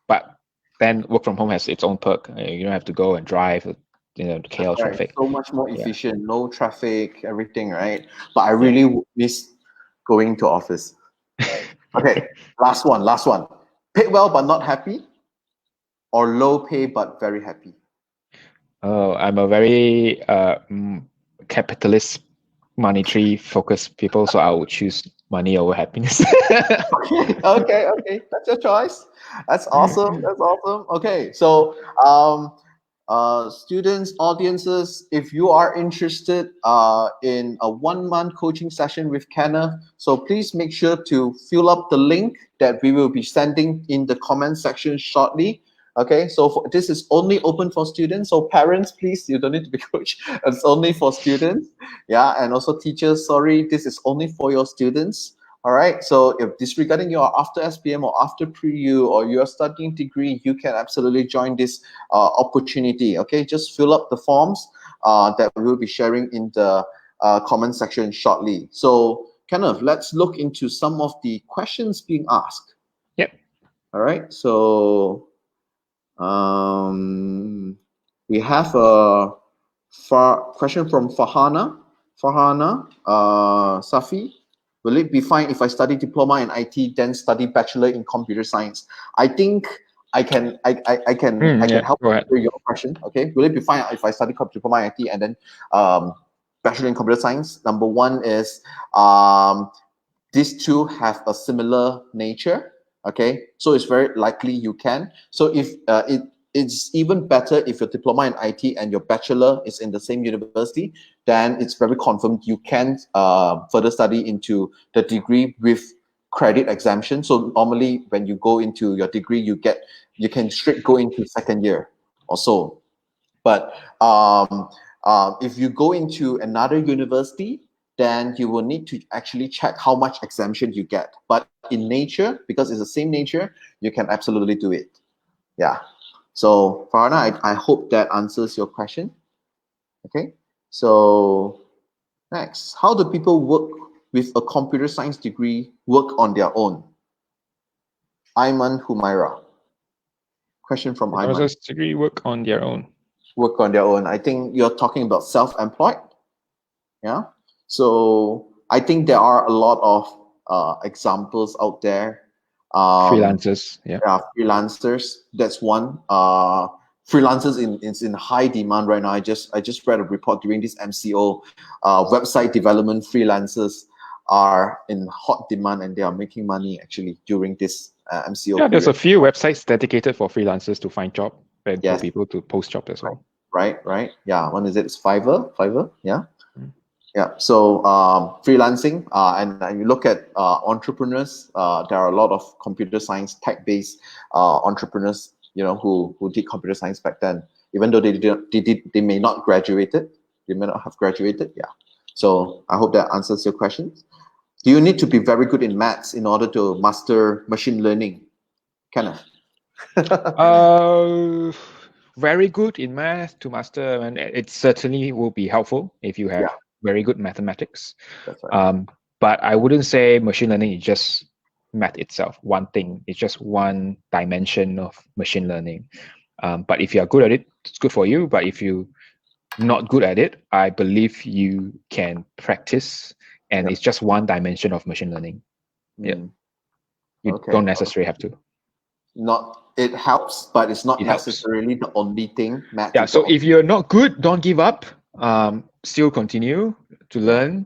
But then work from home has its own perk. You don't have to go and drive, the KL traffic. So much more efficient, no traffic, everything, right? But I really miss going to office. Okay, last one. Paid well but not happy, or low pay but very happy? Oh, I'm a very capitalist, monetary focused people, so I would choose money over happiness. Okay, that's your choice. That's awesome. Okay, so students, audiences, if you are interested in a 1-month coaching session with Kenneth, so please make sure to fill up the link that we will be sending in the comment section shortly. Okay, so this is only open for students. So parents, please, you don't need to be coach. It's only for students. Yeah, and also teachers, sorry, this is only for your students. All right, so if disregarding your after SPM or after pre-U or you're studying degree, you can absolutely join this opportunity. Okay, just fill up the forms that we will be sharing in the comment section shortly. So Kenneth, let's look into some of the questions being asked. Yep. All right, so we have a question from Farhana Safi. Will it be fine if I study diploma in IT, then study bachelor in computer science? I think I can help answer your question. Okay, will it be fine if I study diploma in IT and then bachelor in computer science? Number one is these two have a similar nature. Okay, so it's very likely you can. So if it's even better if your diploma in IT and your bachelor is in the same university, then it's very confirmed you can further study into the degree with credit exemption. So normally when you go into your degree, you can straight go into second year or so. But if you go into another university, then you will need to actually check how much exemption you get. But in nature, because it's the same nature, you can absolutely do it. Yeah. So Farhana, I hope that answers your question. Okay. So next, how do people work with a computer science degree work on their own? Ayman Humaira. Question from Ayman. How does degree work on their own? Work on their own. I think you're talking about self-employed. Yeah. So I think there are a lot of examples out there. Freelancers. Yeah, freelancers. That's one. Freelancers is in high demand right now. I just read a report during this MCO. Website development freelancers are in hot demand and they are making money actually during this MCO. Yeah, there's a few websites dedicated for freelancers to find job. and Yes. for people to post jobs as well. Right. Yeah. One is it's Fiverr. Yeah. Mm. Yeah. So freelancing, and you look at entrepreneurs. There are a lot of computer science, tech-based entrepreneurs, who did computer science back then. Even though they may not graduated, they may not have graduated. Yeah. So I hope that answers your questions. Do you need to be very good in maths in order to master machine learning, Kenneth? Very good in math to master, and it certainly will be helpful if you have very good mathematics. That's right. But I wouldn't say machine learning is just math itself. One thing, it's just one dimension of machine learning. But if you are good at it, it's good for you. But if you're not good at it, I believe you can practice, and it's just one dimension of machine learning. Yeah, you don't necessarily have to. It helps, but it's not It helps. necessarily the only thing. Math Yeah, so if you're not good, don't give up. Still continue to learn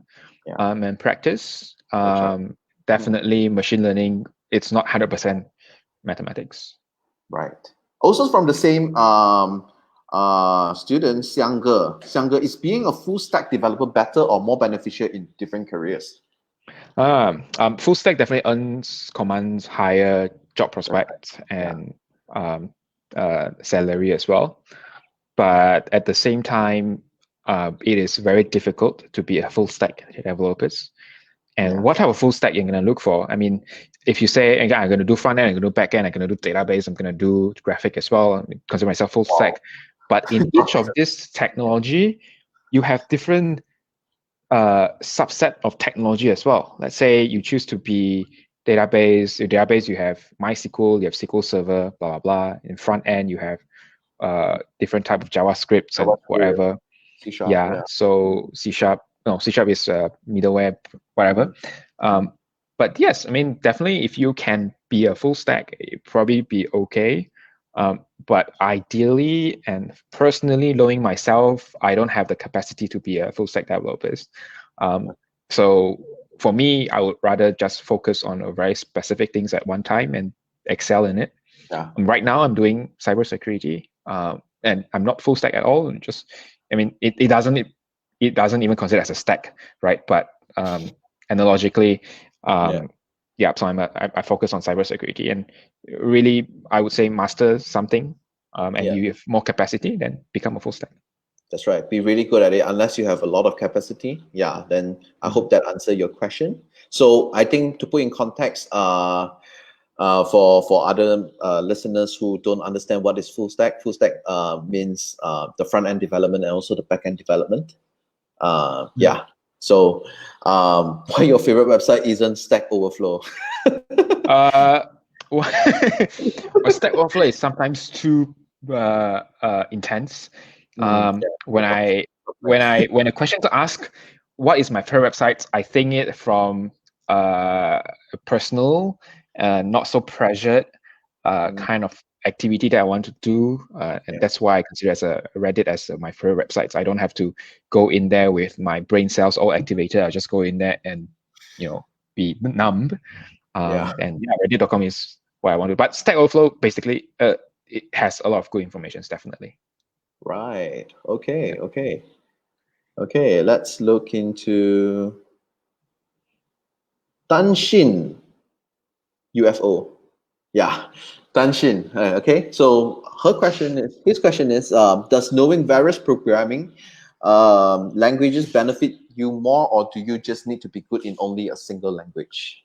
and practice. Definitely machine learning, it's not 100% mathematics. Right. Also from the same student, Xiang Ge, is being a full stack developer better or more beneficial in different careers? Full stack definitely commands higher job prospects and salary as well. But at the same time, it is very difficult to be a full stack developers. And what type of full stack you're going to look for? I mean, if you say, I'm going to do front end, I'm going to do back end, I'm going to do database, I'm going to do graphic as well, I consider myself full stack. But in each of this technology, you have different subset of technology as well. Let's say you choose to be database. Your database, you have MySQL, you have SQL Server, blah, blah, blah. In front end, you have different type of JavaScripts and whatever. C#, yeah. So C# is middleware, whatever. But yes, I mean, definitely if you can be a full stack, it'd probably be okay. But ideally and personally, knowing myself, I don't have the capacity to be a full stack developer. So for me, I would rather just focus on a very specific things at one time and excel in it. Right now, I'm doing cybersecurity, and I'm not full stack at all. It doesn't even consider as a stack, right? But analogically, so I focus on cybersecurity, and really, I would say master something, and you have more capacity, then become a full stack. That's right. Be really good at it. Unless you have a lot of capacity, then I hope that answered your question. So I think to put in context, for other listeners who don't understand what is full stack means the front end development and also the back end development. So why your favorite website isn't Stack Overflow? Stack Overflow is sometimes too intense. When a question to ask, what is my favorite website? I think it from personal, not so pressured kind of activity that I want to do, and that's why I consider Reddit as my favorite websites. I don't have to go in there with my brain cells all activated. I just go in there and be numb. And Reddit.com is what I want to. But Stack Overflow basically it has a lot of good information, definitely. Right. Okay. Let's look into Danshin UFO. Danshin. Okay. So his question is, does knowing various programming languages benefit you more, or do you just need to be good in only a single language?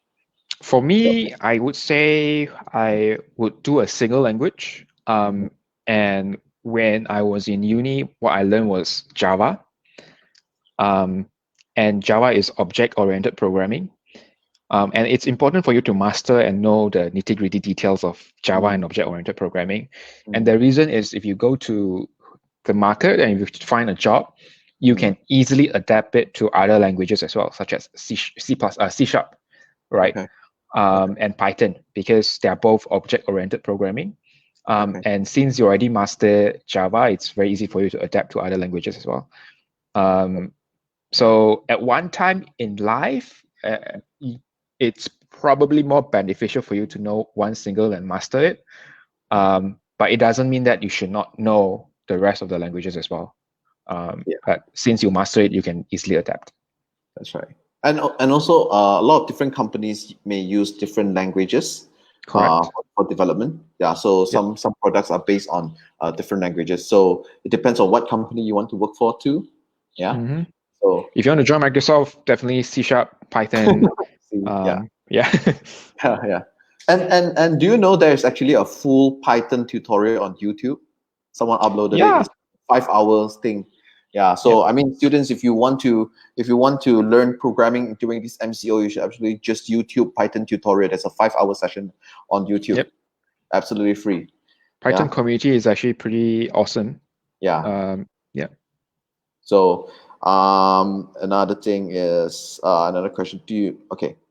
For me, I would say I would do a single language. And when I was in uni, what I learned was Java. And Java is object-oriented programming. And it's important for you to master and know the nitty-gritty details of Java and object-oriented programming. And the reason is if you go to the market and if you find a job, you can easily adapt it to other languages as well, such as C#, right? And Python, because they are both object-oriented programming. And since you already master Java, it's very easy for you to adapt to other languages as well. So at one time in life, it's probably more beneficial for you to know one single and master it. but it doesn't mean that you should not know the rest of the languages as well. But since you master it, you can easily adapt. That's right. And also a lot of different companies may use different languages for development. Yeah, so some products are based on different languages. So it depends on what company you want to work for too. Yeah. Mm-hmm. So if you want to join Microsoft, definitely C#, Python. yeah. Yeah. And do you know there's actually a full Python tutorial on YouTube? Someone uploaded it. It's 5 hours thing. Yeah. So I mean, students, if you want to learn programming during this MCO, you should absolutely just YouTube Python tutorial. There's a 5-hour session on YouTube. Yep. Absolutely free. Python community is actually pretty awesome. Yeah. Yeah. So another thing is another question.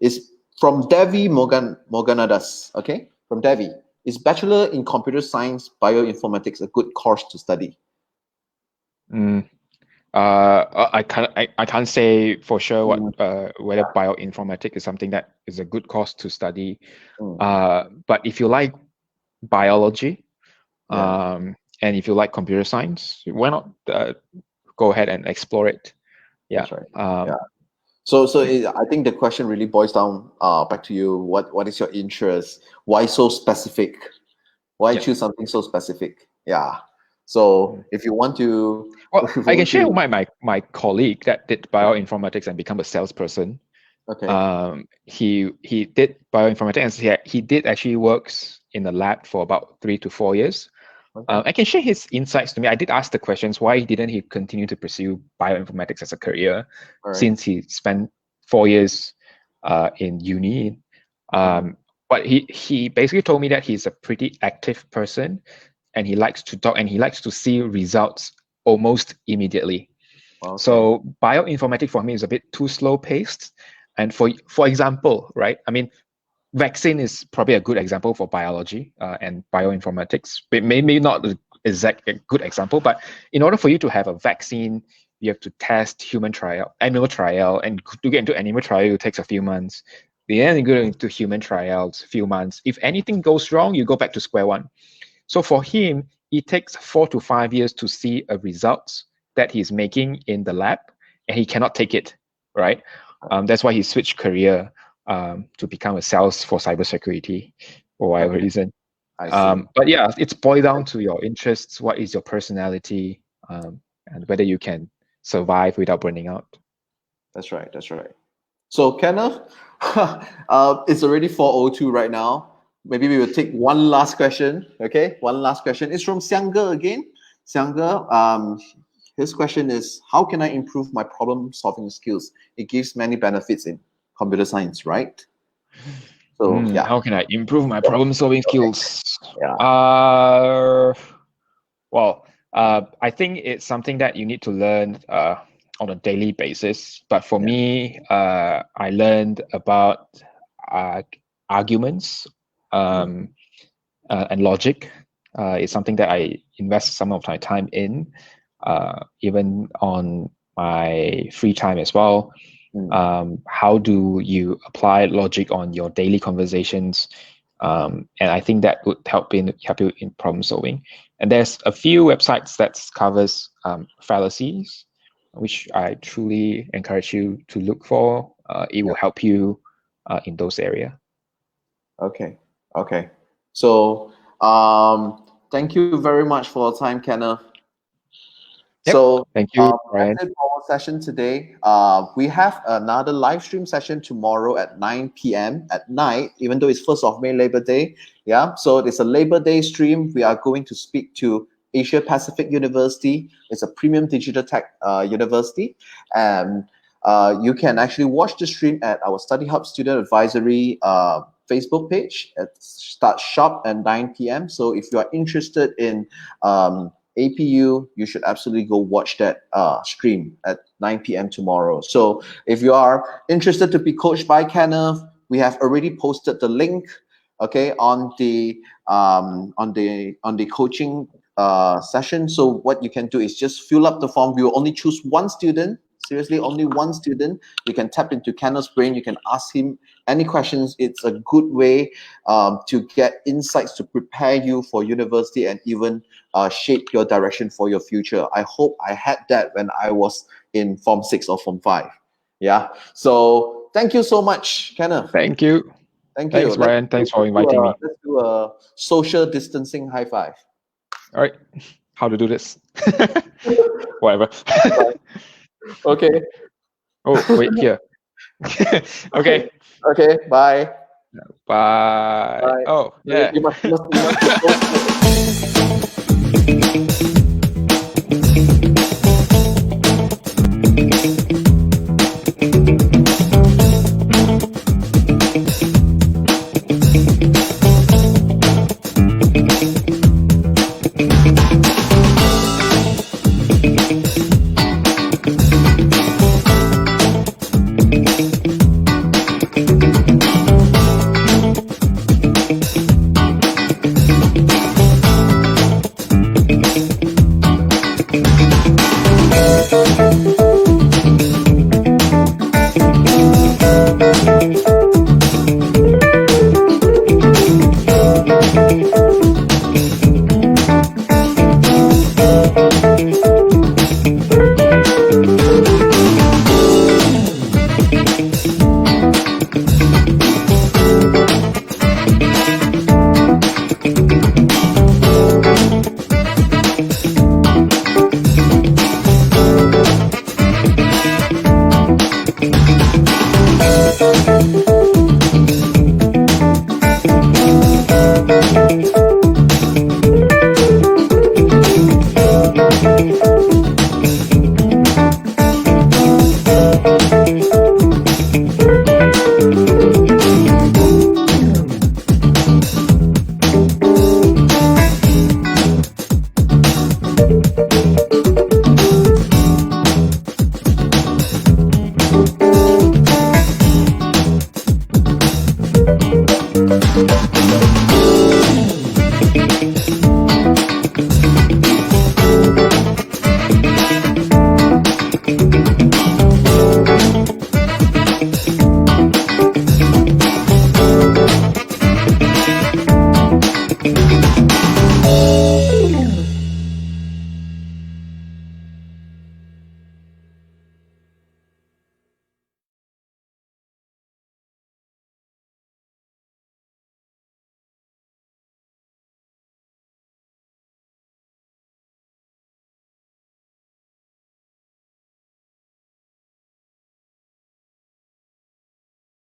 Is from Devi Morganadas, okay? From Devi. Is Bachelor in Computer Science Bioinformatics a good course to study? I can't say for sure whether bioinformatics is something that is a good course to study. But if you like biology, and if you like computer science, why not go ahead and explore it? Yeah. That's right. So I think the question really boils down back to you. What is your interest? Why so specific? Why choose something so specific? Yeah. So if you want to, I can share my colleague that did bioinformatics and become a salesperson. Okay. He did bioinformatics and he did actually works in the lab for about 3 to 4 years. I can share his insights to me. I did ask the questions, why didn't he continue to pursue bioinformatics as a career since he spent 4 years in uni. But he basically told me that he's a pretty active person and he likes to talk and he likes to see results almost immediately. So bioinformatics for me is a bit too slow paced. And for example, right? I mean, vaccine is probably a good example for biology and bioinformatics. But maybe not the exact good example, but in order for you to have a vaccine, you have to test animal trial, and to get into animal trial, it takes a few months. Then you go into human trials, few months. If anything goes wrong, you go back to square one. So for him, it takes 4 to 5 years to see a result that he's making in the lab, and he cannot take it, right? That's why he switched career to become a sales for cybersecurity for whatever reason. But yeah, it's boiled down to your interests. What is your personality, and whether you can survive without burning out. That's right. So Kenneth, it's already 4:02 right now. Maybe we will take one last question. Okay, one last question. It's from Xiangge again. Xiangge, his question is, how can I improve my problem-solving skills? It gives many benefits in computer science, right? So how can I improve my problem-solving skills? I think it's something that you need to learn on a daily basis. But for me, I learned about arguments and logic. It's something that I invest some of my time in, even on my free time as well. How do you apply logic on your daily conversations? And I think that would help you in problem solving. And there's a few websites that covers fallacies, which I truly encourage you to look for. It will help you in those areas. Okay. So thank you very much for your time, Kenneth. Yep. So thank you, Brian. That's it for our session today. We have another live stream session tomorrow at 9 p.m. at night, even though it's 1st of May, Labor Day. Yeah, so it's a Labor Day stream. We are going to speak to Asia Pacific University. It's a premium digital tech university. And you can actually watch the stream at our Study Hub Student Advisory Facebook page. It starts sharp at 9 p.m. So if you are interested in APU, you should absolutely go watch that stream at 9 p.m. tomorrow. So if you are interested to be coached by Kenneth, we have already posted the link, okay, on the coaching session. So what you can do is just fill up the form. We will only choose one student. seriously, only one student. You can tap into Kenneth's brain. You can ask him any questions. It's a good way to get insights to prepare you for university and even shape your direction for your future. I hope I had that when I was in Form 6 or Form 5. Yeah. So thank you so much, Kenneth. Thank you. Thank you. Thanks, Brian. Thanks for inviting me. Let's do a social distancing high five. All right. How to do this? Whatever. Okay. Oh, wait, here. Okay. Okay. Bye. Bye. Bye. Oh, yeah. You must